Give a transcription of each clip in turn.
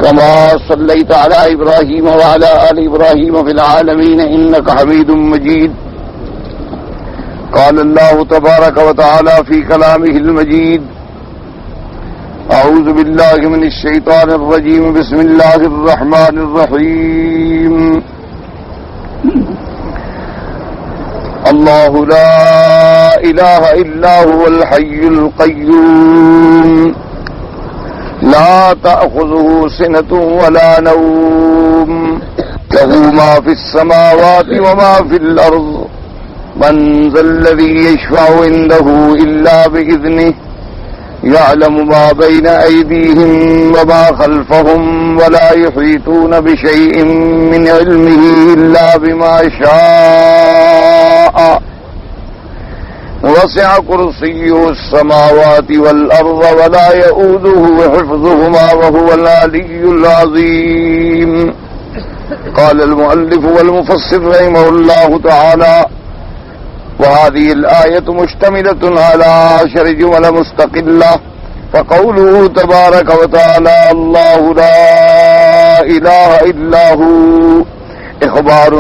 كما صليت على إبراهيم وعلى آل إبراهيم في العالمين إنك حميد مجيد. قال الله تبارك وتعالى في كلامه المجيد: أعوذ بالله من الشيطان الرجيم. بسم الله الرحمن الرحيم. الله لا إله إلا هو الحي القيوم لا تأخذه سنة ولا نوم له ما في السماوات وما في الأرض من ذا الذي يشفع عنده إلا بإذنه يعلم ما بين أيديهم وما خلفهم ولا يحيطون بشيء من علمه إلا بما شاء وسع كرسيه السماوات والأرض ولا يؤوده حفظهما وهو العلي العظيم. قال المؤلف والمفسر رحمه الله تعالى: وهذه الآية مشتملة على 10 جمل مستقلة. فقوله تبارك وتعالى: الله لا إله إلا هو إخبار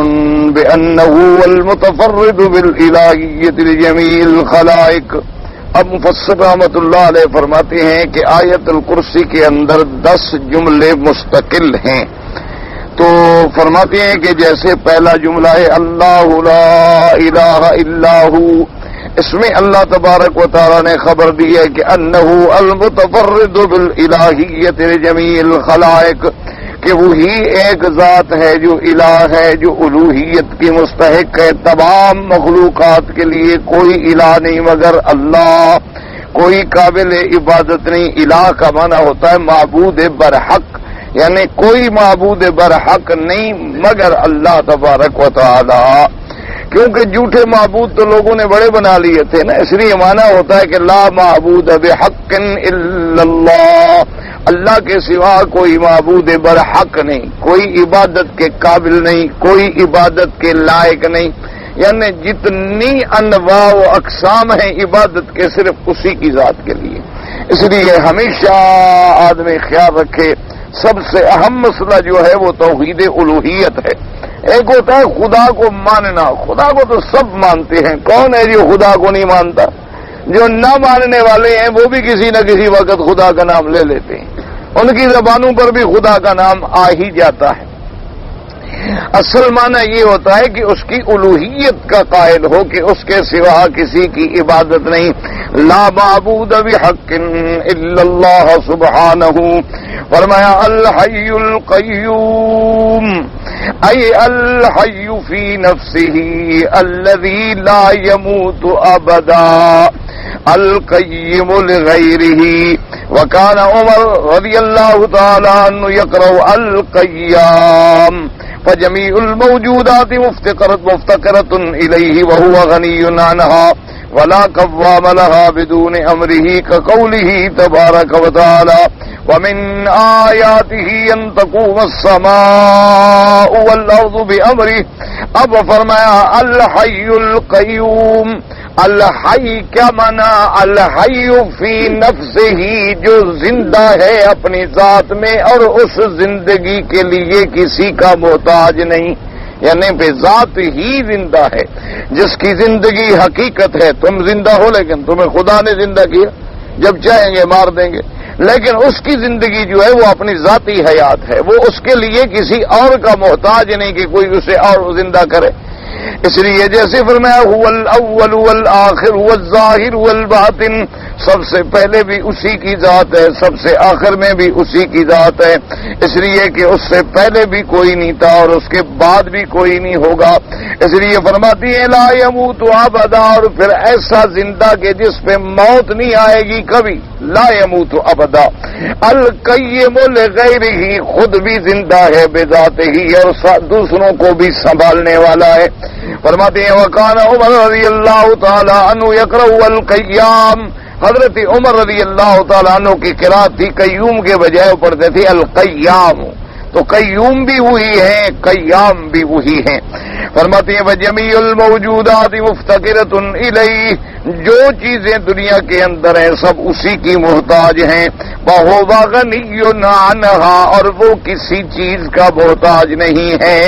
بأنه المتفرد بالإلہیت لجمیع الخلائق. اب مفسر رحمۃ اللہ علیہ فرماتے ہیں کہ آیت الکرسی کے اندر 10 جملے مستقل ہیں. تو فرماتے ہیں کہ جیسے پہلا جملہ ہے اللہ لا الہ الا ہو، اس میں اللہ تبارک و تعالی نے خبر دی ہے کہ انہ المتفرد بالالہیت لجمیع الخلائق، کہ وہی ایک ذات ہے جو الہ ہے، جو الوہیت کی مستحق ہے. تمام مخلوقات کے لیے کوئی الہ نہیں مگر اللہ، کوئی قابل عبادت نہیں. الہ کا معنی ہوتا ہے معبود برحق، یعنی کوئی معبود برحق نہیں مگر اللہ تبارک و تعالی. کیونکہ جھوٹے معبود تو لوگوں نے بڑے بنا لیے تھے نا، اس لیے معنی ہوتا ہے کہ لا معبود بحق الا اللہ، اللہ کے سوا کوئی معبود برحق نہیں، کوئی عبادت کے قابل نہیں، کوئی عبادت کے لائق نہیں. یعنی جتنی انواع و اقسام ہیں عبادت کے، صرف اسی کی ذات کے لیے. اس لیے ہمیشہ آدمی خیال رکھے، سب سے اہم مسئلہ جو ہے وہ توحید الوہیت ہے. ایک ہوتا ہے خدا کو ماننا، خدا کو تو سب مانتے ہیں، کون ہے جو خدا کو نہیں مانتا؟ جو نہ ماننے والے ہیں وہ بھی کسی نہ کسی وقت خدا کا نام لے لیتے ہیں، ان کی زبانوں پر بھی خدا کا نام آ ہی جاتا ہے. اصل معنی یہ ہوتا ہے کہ اس کی الوہیت کا قائل ہو کہ اس کے سوا کسی کی عبادت نہیں. لا معبود بحق الا اللہ سبحانہ. فرمایا الحی القیوم، ای الحی فی نفسہ الذی لا يموت ابدا، القیم لغیرہ. وکان عمر رضی اللہ تعالی عنہ یقرأ القیام فجميع الموجودات مفتقرة إليه وهو غني عنها ولا قوام لها بدون أمره، كقوله تبارك وتعالى: ومن آياته أن تقوم السماء والأرض بأمره. اب فرمایا الحی القیوم. الحی کیا معنی؟ الحی فی نفسہ، جو زندہ ہے اپنی ذات میں اور اس زندگی کے لیے کسی کا محتاج نہیں، یعنی بے ذات ہی زندہ ہے، جس کی زندگی حقیقت ہے. تم زندہ ہو لیکن تمہیں خدا نے زندہ کیا، جب چاہیں گے مار دیں گے، لیکن اس کی زندگی جو ہے وہ اپنی ذاتی حیات ہے، وہ اس کے لیے کسی اور کا محتاج نہیں کہ کوئی اسے اور زندہ کرے. اس لیے جیسے فرمایا هو الاول والآخر والظاہر والباطن، سب سے پہلے بھی اسی کی ذات ہے، سب سے آخر میں بھی اسی کی ذات ہے. اس لیے کہ اس سے پہلے بھی کوئی نہیں تھا اور اس کے بعد بھی کوئی نہیں ہوگا. اس لیے فرماتی ہے لا يموت ابدا، اور پھر ایسا زندہ کہ جس پہ موت نہیں آئے گی کبھی. لا يموت ابدا. القیم لغیرہ، خود بھی زندہ ہے بے ذات ہی اور دوسروں کو بھی سنبھالنے والا ہے. فرماتے ہیں وکان عمر رضی اللہ تعالی عنہ یقرأ القیام. حضرت عمر رضی اللہ تعالی عنہ کی قرات تھی قیوم کے بجائے پڑھتے تھے القیام. تو قیوم بھی وہی ہیں، قیام بھی وہی ہیں۔ فرماتے ہیں وَجَمِيعُ الْمَوْجُودَاتِ مُفْتَقِرَةٌ إِلَيْهِ، جو چیزیں دنیا کے اندر ہیں سب اسی کی محتاج ہیں۔ وَهُوَ غَنِيٌّ عَنْهَا، اور وہ کسی چیز کا محتاج نہیں ہے۔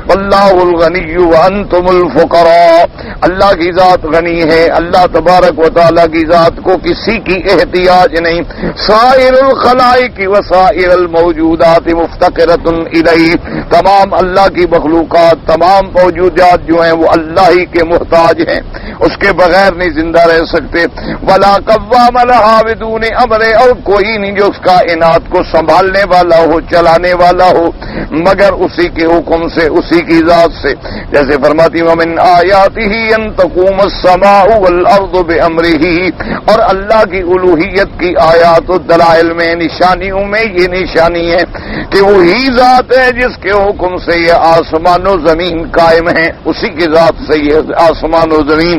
وَاللَّهُ الْغَنِيُّ وَأَنْتُمُ الْفُقَرَاءُ، اللہ کی ذات غنی ہے، اللہ تبارک و تعالیٰ کی ذات کو کسی کی احتیاج نہیں۔ سائر الخلائق وسائر الموجودات مفتقرۃ الیہ، تمام اللہ کی مخلوقات، تمام موجودات جو ہیں وہ اللہ ہی کے محتاج ہیں، اس کے بغیر نہیں زندہ رہ سکتے۔ ولا قوام لها بدون امر، اور کوئی نہیں جو اس کائنات کو سنبھالنے والا ہو، چلانے والا ہو مگر اسی کے حکم سے، اسی کی ذات سے۔ جیسے فرماتی ومن آیاتہ ان تقوم السماء والارض بامرہ، اور اللہ کی الوہیت کی آیات و دلائل میں، نشانیوں میں یہ نشانی ہے کہ وہی ذات ہے جس کے حکم سے یہ آسمان و زمین قائم ہیں، اسی کی ذات سے یہ آسمان و زمین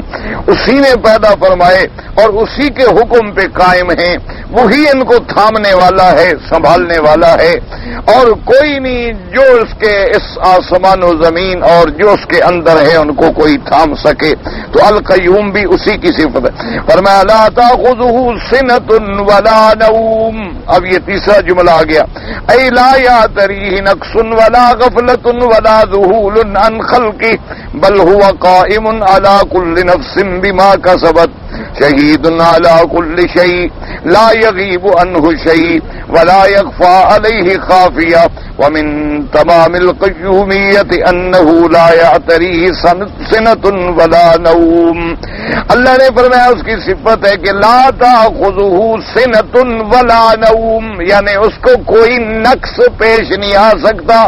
اسی نے پیدا فرمائے اور اسی کے حکم پہ قائم ہیں، وہی ان کو تھامنے والا ہے، سنبھالنے والا ہے، اور کوئی نہیں جو اس آسمان و زمین اور جو اس کے اندر ہے ان کو کوئی تھام سکے۔ تو القیوم بھی اسی کی صفت ہے۔ فرمایا لا تأخذہ سنۃ ولا نوم، اب یہ تیسرا جملہ آ گیا، اے لا یأتریہ نقص ولا غفلۃ ولا ذہول عن خلقہ بل هو قائم علی کل نفس بما کسبت شہید علی کل شیء لا یغیب عنہ شیء ولا یخفی علیہ خافیہ ومن تمام القیومیت انہ لا یعتریہ سنۃ ولا نوم۔ اللہ نے فرمایا اس کی صفت ہے کہ لا تأخذہ سنۃ ولا نوم، یعنی اس کو کوئی نقص پیش نہیں آ سکتا،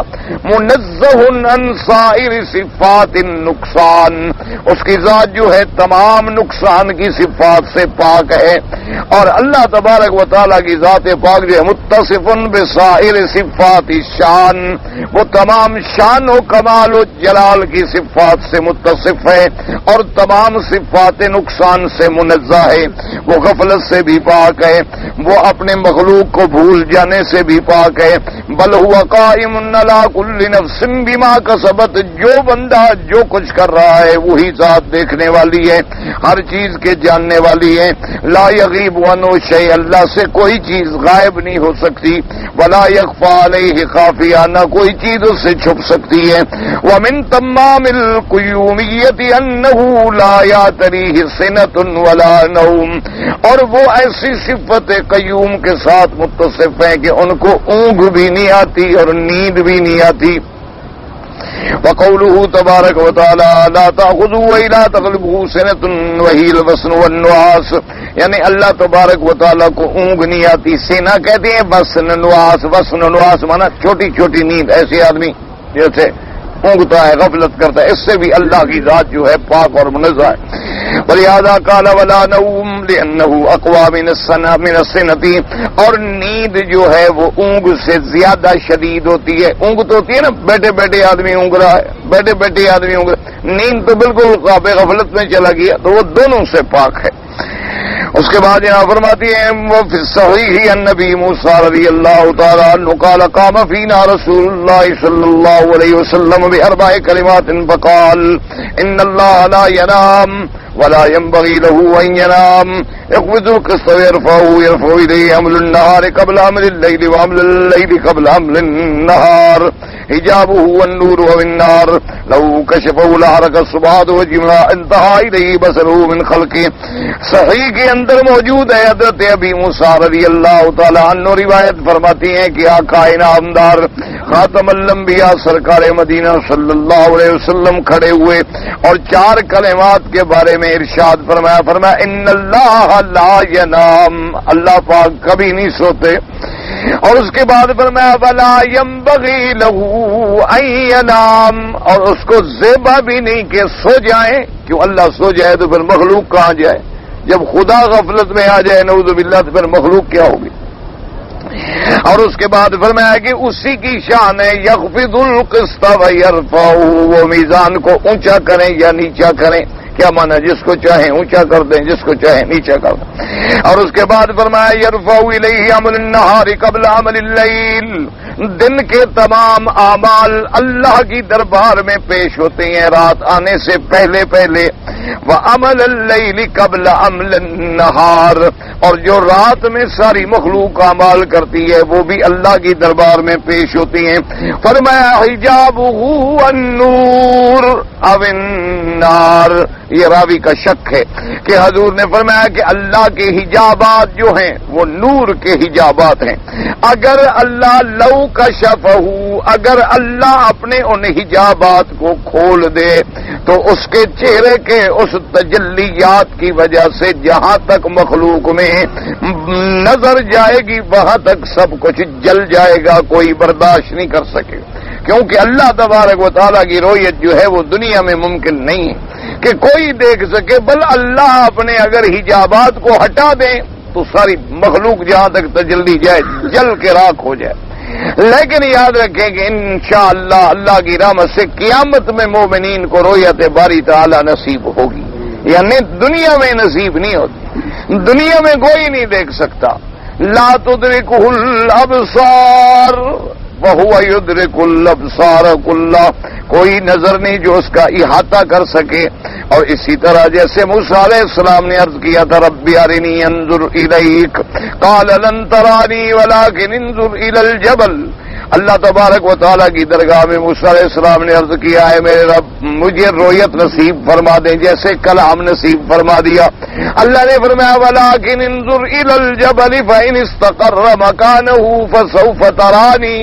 منزہ عن سائر صفات النقصان، اس کی ذات جو ہے تمام نقصان کی صفات سے پاک ہے، اور اللہ تبارک و تعالیٰ کی ذات پاک جو ہے متصف بسائر صفات الشان، وہ تمام شان و کمال و جلال کی صفات سے متصف ہے اور تمام صفات نقصان سے منزہ ہے، وہ غفلت سے بھی پاک ہے، وہ اپنے مخلوق کو بھول جانے سے بھی پاک ہے۔ بل ہوا قائم علی کل نفس بما کسبت، جو بندہ جو کچھ کر رہا ہے وہی ذات دیکھنے والی ہے، ہر چیز کے جاننے والی ہے۔ لا یغیب عنہ شیء، اللہ سے کوئی چیز غائب نہیں ہو سکتی، ولا یخفی علیہ خافیہ، نہ کوئی چیز اس سے چھپ سکتی ہے۔ ومن تمام القیومیت انہ لا یعتریہ سنۃ ولا نوم، اور وہ ایسی صفت قیوم کے ساتھ متصف ہے کہ ان کو اونگ بھی نہیں آتی اور نیند بھی نہیں آتی۔ وقوله تبارک و تعالی لا تأخذہ ولا تغلبہ سنۃ وہی الوسن والنعاس، یعنی اللہ تبارک و تعالی کو اونگ نہیں آتی، سینہ کہتے ہیں وسن نعاس، وسن نعاس مانا چھوٹی چھوٹی نیند، ایسے آدمی جیسے اونگتا ہے، غفلت کرتا ہے، اس سے بھی اللہ کی ذات جو ہے پاک اور منزہ ہے۔ وَلِهَذَا قَالَ وَلَا نَوْمٌ لِأَنَّهُ أَقْوَى مِنَ السِّنَةِ، اور نیند جو ہے وہ اونگ سے زیادہ شدید ہوتی ہے۔ اونگ تو ہوتی ہے نا، بیٹھے بیٹھے آدمی اونگ رہا ہے، بیٹھے بیٹھے آدمی اونگ رہا ہے، نیند تو بالکل غفلت میں چلا گیا، تو وہ دونوں سے پاک ہے۔ اس کے بعد یہاں فرماتی ہیں وہ فی الصحیح عن نبی موسیٰ رضی اللہ تعالی عنہ قال قام فینا رسول اللہ صلی اللہ علیہ وسلم باربع کلمات فقال ان اللہ لا ینام ولا ينبغي له أن ينام يقبض القسط يرفع إليه عمل النهار قبل عمل الليل وعمل الليل قبل عمل النهار حجابه والنور والنار لو كشفه لحرق الصبحات وجمع انتهى إليه بصره من خلقه۔ صحیح کے اندر موجود ہے، حضرت ابی موسیٰ رضی اللہ تعالی عنہ روایت فرماتی ہیں کہ آقا انعامدار خاتم الانبیاء سرکار مدینہ صلی اللہ علیہ وسلم کھڑے ہوئے اور چار کلمات کے بارے میں ارشاد فرمایا ان اللہ لا ینام، اللہ پاک کبھی نہیں سوتے، اور اس کے بعد فرمایا ولا ينبغي له ان ینام، اور اس کو زیبا بھی نہیں کہ سو جائیں، کیوں اللہ سو جائے تو پھر مخلوق کہاں جائے، جب خدا غفلت میں آ جائے نعوذ باللہ تو پھر مخلوق کیا ہوگی۔ اور اس کے بعد فرمایا کہ اسی کی شان ہے یخفض القسط ویرفعہ، وہ میزان کو اونچا کریں یا نیچا کریں، کیا مانا جس کو چاہیں اونچا کر دیں، جس کو چاہیں نیچا کر دیں۔ اور اس کے بعد فرمایا یرفع الیہ عمل النہار قبل عمل اللیل، دن کے تمام اعمال اللہ کی دربار میں پیش ہوتے ہیں رات آنے سے پہلے پہلے. وَعَمَلَ اللَّيْلِ قَبْلَ عَمْلِ النَّهَارِ، اور جو رات میں ساری مخلوق اعمال کرتی ہے وہ بھی اللہ کی دربار میں پیش ہوتی ہیں. فرمایا حجابہ النور او النار. یہ راوی کا شک ہے کہ حضور نے فرمایا کہ اللہ کے حجابات جو ہیں وہ نور کے حجابات ہیں. اگر اللہ لو کشفہ، اگر اللہ اپنے ان حجابات کو کھول دے تو اس کے چہرے کے اس تجلیات کی وجہ سے جہاں تک مخلوق میں نظر جائے گی وہاں تک سب کچھ جل جائے گا، کوئی برداشت نہیں کر سکے. کیونکہ اللہ تبارک و تعالیٰ کی رؤیت جو ہے وہ دنیا میں ممکن نہیں ہے کہ کوئی دیکھ سکے، بل اللہ اپنے اگر حجابات کو ہٹا دیں تو ساری مخلوق جہاں تک تجلی جائے جل کے راکھ ہو جائے. لیکن یاد رکھیں کہ انشاءاللہ اللہ کی رحمت سے قیامت میں مومنین کو رؤیت باری تعالی نصیب ہوگی، یعنی دنیا میں نصیب نہیں ہوتی. دنیا میں کوئی نہیں دیکھ سکتا. لا تدرکہ الابصار وہو یدرک الابصار کلھا، کوئی نظر نہیں جو اس کا احاطہ کر سکے. اور اسی طرح جیسے موسیٰ علیہ السلام نے عرض کیا تھا رب ارنی انظر الیک قال لن ترانی ولکن انظر الی الجبل. اللہ تبارک و تعالیٰ کی درگاہ میں موسیٰ علیہ السلام نے عرض کیا ہے میرے رب مجھے رؤیت نصیب فرما دیں جیسے کلام نصیب فرما دیا. اللہ نے فرمایا ولکن انظر الی الجبل فإن استقر مکانہ فسوف ترانی،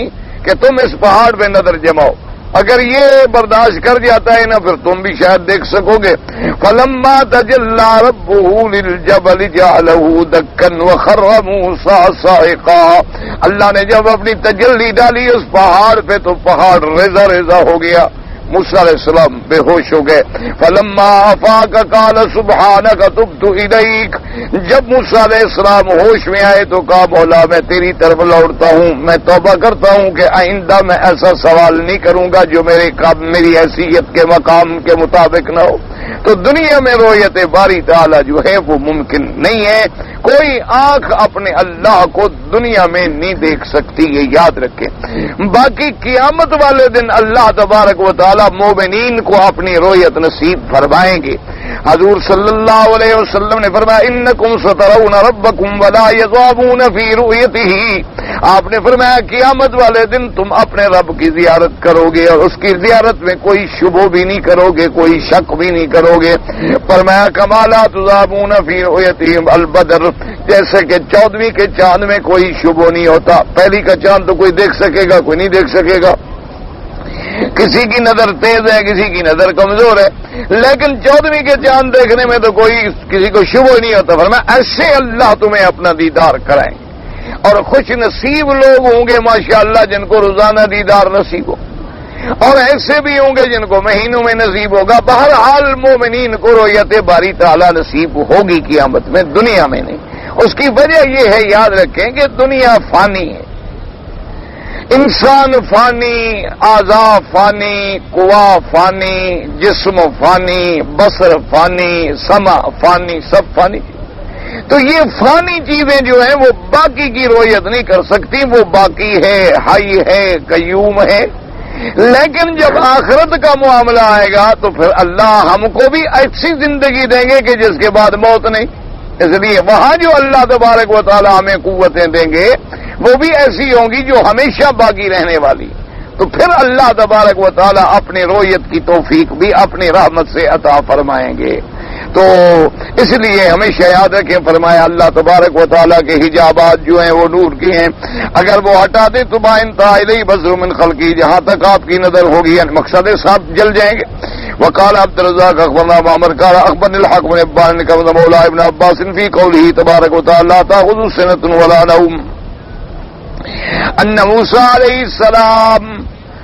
کہ تم اس پہاڑ پہ نظر جماؤ، اگر یہ برداشت کر جاتا ہے نا پھر تم بھی شاید دیکھ سکو گے. فلما تجلی ربہ للجبل جعلہ دکا وخر موسیٰ صاعقا. اللہ نے جب اپنی تجلی ڈالی اس پہاڑ پہ تو پہاڑ ریزہ ریزہ ہو گیا. موسیٰ علیہ السلام بے ہوش ہو گئے. فلما افاق قال سبحانک تبت الیک. جب موسیٰ علیہ السلام ہوش میں آئے تو کہا مولا میں تیری طرف لوٹتا ہوں، میں توبہ کرتا ہوں کہ آئندہ میں ایسا سوال نہیں کروں گا جو میری حیثیت کے مقام کے مطابق نہ ہو. تو دنیا میں رؤیت باری تعالی جو ہے وہ ممکن نہیں ہے. کوئی آنکھ اپنے اللہ کو دنیا میں نہیں دیکھ سکتی، یہ یاد رکھیں. باقی قیامت والے دن اللہ تبارک و تعالی مومنین کو اپنی رؤیت نصیب فرمائیں گے. حضور صلی اللہ علیہ وسلم نے فرمایا انکم سترون ربکم ولا یضامون فی رؤیتہ. آپ نے فرمایا قیامت والے دن تم اپنے رب کی زیارت کرو گے اور اس کی زیارت میں کوئی شبہ بھی نہیں کرو گے، کوئی شک بھی نہیں کرو گے. فرمایا کما لا تضامون فی رؤیتہ البدر، جیسے کہ 14ویں کے چاند میں کوئی شبہ نہیں ہوتا. پہلی کا چاند تو کوئی دیکھ سکے گا، کوئی نہیں دیکھ سکے گا. کسی کی نظر تیز ہے، کسی کی نظر کمزور ہے، لیکن 14ویں کے چاند دیکھنے میں تو کوئی کسی کو شبہ نہیں ہوتا. فرمایا ایسے اللہ تمہیں اپنا دیدار کرائیں گے. اور خوش نصیب لوگ ہوں گے ماشاءاللہ جن کو روزانہ دیدار نصیب ہو، اور ایسے بھی ہوں گے جن کو مہینوں میں نصیب ہوگا. بہرحال مومنین کو رؤیت باری تعالی نصیب ہوگی قیامت میں، دنیا میں نہیں. اس کی وجہ یہ ہے یاد رکھیں کہ دنیا فانی ہے، انسان فانی، اعضاء فانی، قوا فانی، جسم فانی، بصر فانی، سمع فانی، سب فانی. تو یہ فانی چیزیں جو ہیں وہ باقی کی رؤیت نہیں کر سکتی. وہ باقی ہے، حی ہے، قیوم ہے. لیکن جب آخرت کا معاملہ آئے گا تو پھر اللہ ہم کو بھی ایسی زندگی دیں گے کہ جس کے بعد موت نہیں. اس لیے وہاں جو اللہ تبارک و تعالی ہمیں قوتیں دیں گے وہ بھی ایسی ہوں گی جو ہمیشہ باقی رہنے والی. تو پھر اللہ تبارک و تعالی اپنے رؤیت کی توفیق بھی اپنی رحمت سے عطا فرمائیں گے. تو اس لیے ہمیشہ یاد رکھیں فرمایا اللہ تبارک و تعالیٰ کے حجابات جو ہیں وہ نور کی ہیں. اگر وہ ہٹا دے تو انتہا الیہ بصر من خلقی، جہاں تک آپ کی نظر ہوگی یعنی مقصد صاحب جل جائیں گے. وقال عبد الرزاق اخبرنا معمر قال اخبرني الحق بن ابان كما مولى ابن عباس في قوله تبارك وتعالى لا تأخذه سنة ولا نوم ان موسى علیہ السلام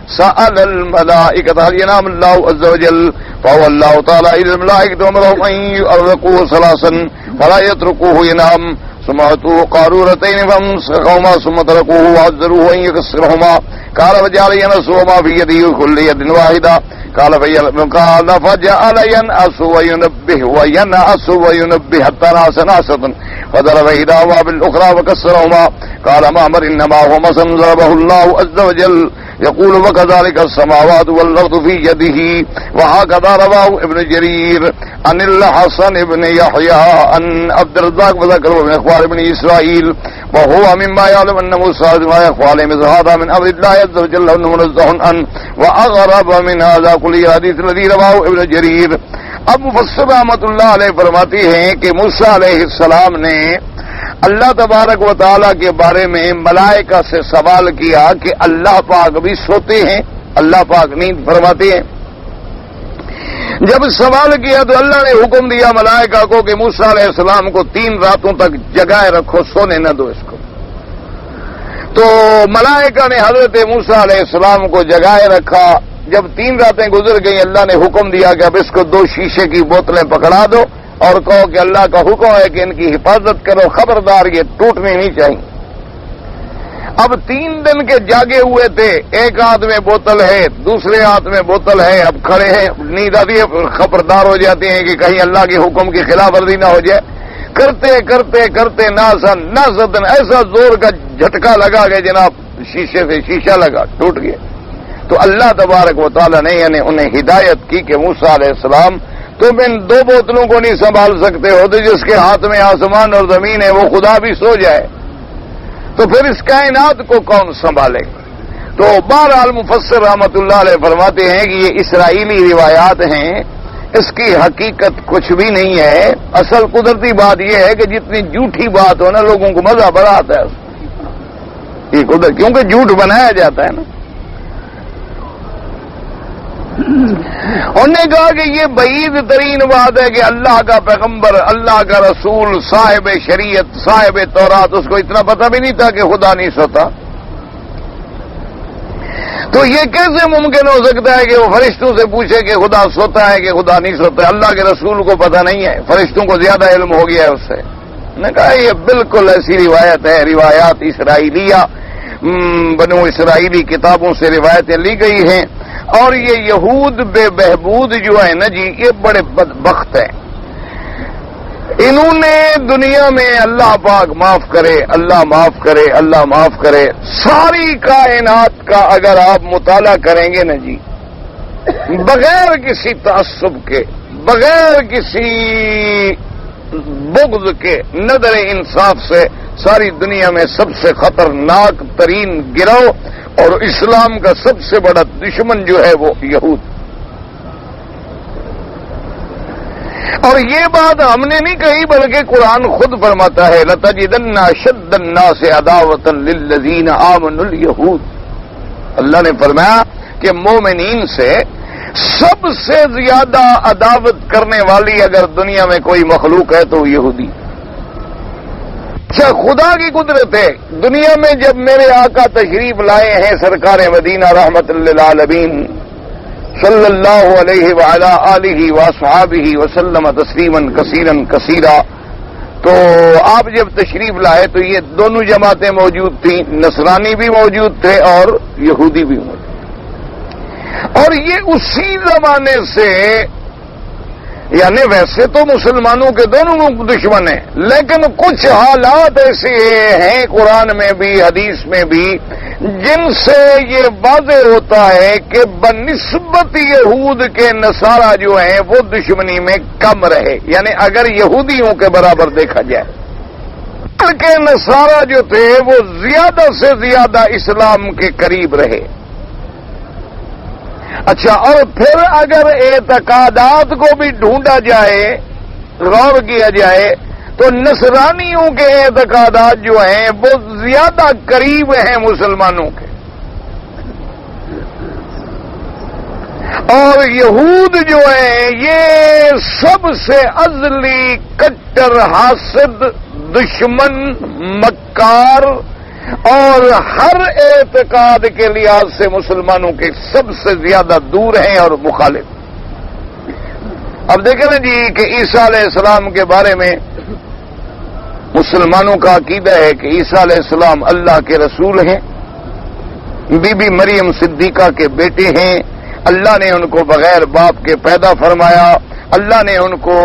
سأل الملائكة هل ينام الله عز وجل فهو الله تعالى إلى الملائكة وأمرهم أن يؤرقوه ثلاثا فلا يتركوه ينام ثم أتوه قارورتين فامسكهما ثم تركوه وعذروه أن يكسرهما قال فجعل ينسه ما في يده كل يد واحدة قال فجعل ينأس وينبه حتى نعس نعسة فضرب إحداهما بالأخرى وكسرهما قال معمر إنما هو مثل ضربه الله عز وجل يقول وكذلك السماوات والأرض في يده. وهكذا رواه ابن جرير عن الحسن بن يحيى عن عبد الرزاق وذكره من أخبار ابن إسرائيل وهو مما يعلم أن موسى ما يخفى عليه مثل هذا من أمر الله عز وجل أنه منزه عنه. وأغرب من هذا كل الحديث الذي رواه ابن جرير. اب مفسر رحمۃ اللہ علیہ فرماتے ہیں کہ موسیٰ علیہ السلام نے اللہ تبارک و تعالیٰ کے بارے میں ملائکہ سے سوال کیا کہ اللہ پاک بھی سوتے ہیں؟ اللہ پاک نیند فرماتے ہیں؟ جب سوال کیا تو اللہ نے حکم دیا ملائکہ کو کہ موسیٰ علیہ السلام کو 3 راتوں تک جگائے رکھو، سونے نہ دو اس کو. تو ملائکہ نے حضرت موسیٰ علیہ السلام کو جگائے رکھا. جب 3 راتیں گزر گئیں اللہ نے حکم دیا کہ اب اس کو 2 شیشے کی بوتلیں پکڑا دو اور کہو کہ اللہ کا حکم ہے کہ ان کی حفاظت کرو، خبردار یہ ٹوٹنی نہیں چاہیے. اب 3 دن کے جاگے ہوئے تھے، ایک ہاتھ میں بوتل ہے، دوسرے ہاتھ میں بوتل ہے، اب کھڑے ہیں، نیند آتی ہے، خبردار ہو جاتے ہیں کہ کہیں اللہ کے حکم کی خلاف ورزی نہ ہو جائے. کرتے کرتے کرتے ناسن ایسا زور کا جھٹکا لگا کہ جناب شیشے سے شیشہ لگا، ٹوٹ گیا. تو اللہ تبارک و تعالیٰ نے یعنی انہیں ہدایت کی کہ موسیٰ علیہ السلام تم ان 2 بوتلوں کو نہیں سنبھال سکتے ہو، تو جس کے ہاتھ میں آسمان اور زمین ہے وہ خدا بھی سو جائے تو پھر اس کائنات کو کون سنبھالے؟ تو بہرحال مفسر رحمۃ اللہ علیہ فرماتے ہیں کہ یہ اسرائیلی روایات ہیں، اس کی حقیقت کچھ بھی نہیں ہے. اصل قدرتی بات یہ ہے کہ جتنی جھوٹی بات ہو نا لوگوں کو مزہ بڑا آتا ہے یہ قدرت، کیونکہ جھوٹ بنایا جاتا ہے نا. انہوں نے کہا کہ یہ بعید ترین بات ہے کہ اللہ کا پیغمبر، اللہ کا رسول، صاحب شریعت، صاحب تورات، اس کو اتنا پتہ بھی نہیں تھا کہ خدا نہیں سوتا. تو یہ کیسے ممکن ہو سکتا ہے کہ وہ فرشتوں سے پوچھے کہ خدا سوتا ہے کہ خدا نہیں سوتا ہے؟ اللہ کے رسول کو پتہ نہیں ہے، فرشتوں کو زیادہ علم ہو گیا ہے اس سے. نے کہا یہ بالکل ایسی روایت ہے، روایات اسرائیلیہ، بنو اسرائیلی کتابوں سے روایتیں لی گئی ہیں. اور یہ یہود بے بہبود جو ہے نا جی، یہ بڑے بدبخت ہیں. انہوں نے دنیا میں اللہ پاک معاف کرے، اللہ معاف کرے، اللہ معاف کرے، ساری کائنات کا اگر آپ مطالعہ کریں گے نا جی، بغیر کسی تعصب کے، بغیر کسی بغض کے، نظر انصاف سے، ساری دنیا میں سب سے خطرناک ترین گروہ اور اسلام کا سب سے بڑا دشمن جو ہے وہ یہود. اور یہ بات ہم نے نہیں کہی بلکہ قرآن خود فرماتا ہے لَتَجِدَنَّ أَشَدَّ النَّاسِ عَدَاوَةً لِلَّذِينَ آمَنُوا الْيَهُودَ. اللہ نے فرمایا کہ مومنین سے سب سے زیادہ عداوت کرنے والی اگر دنیا میں کوئی مخلوق ہے تو یہودی. اچھا خدا کی قدرت ہے، دنیا میں جب میرے آقا تشریف لائے ہیں سرکار مدینہ رحمت للعالمین صلی اللہ علیہ وعلی آلہ واصحابہ وسلم تسلیما کثیرا کثیرا، تو آپ جب تشریف لائے تو یہ دونوں جماعتیں موجود تھیں، نصرانی بھی موجود تھے اور یہودی بھی موجود تھے. اور یہ اسی زمانے سے، یعنی ویسے تو مسلمانوں کے دونوں دشمن ہیں، لیکن کچھ حالات ایسے ہیں قرآن میں بھی حدیث میں بھی جن سے یہ واضح ہوتا ہے کہ بنسبت یہود کے نصارہ جو ہیں وہ دشمنی میں کم رہے. یعنی اگر یہودیوں کے برابر دیکھا جائے کہ نصارہ جو تھے وہ زیادہ سے زیادہ اسلام کے قریب رہے. اچھا اور پھر اگر اعتقادات کو بھی ڈھونڈا جائے، غور کیا جائے، تو نصرانیوں کے اعتقادات جو ہیں وہ زیادہ قریب ہیں مسلمانوں کے. اور یہود جو ہیں یہ سب سے ازلی کٹر حاسد، دشمن، مکار اور ہر اعتقاد کے لحاظ سے مسلمانوں کے سب سے زیادہ دور ہیں اور مخالف. اب دیکھیں نا جی کہ عیسیٰ علیہ السلام کے بارے میں مسلمانوں کا عقیدہ ہے کہ عیسیٰ علیہ السلام اللہ کے رسول ہیں، بی بی مریم صدیقہ کے بیٹے ہیں، اللہ نے ان کو بغیر باپ کے پیدا فرمایا، اللہ نے ان کو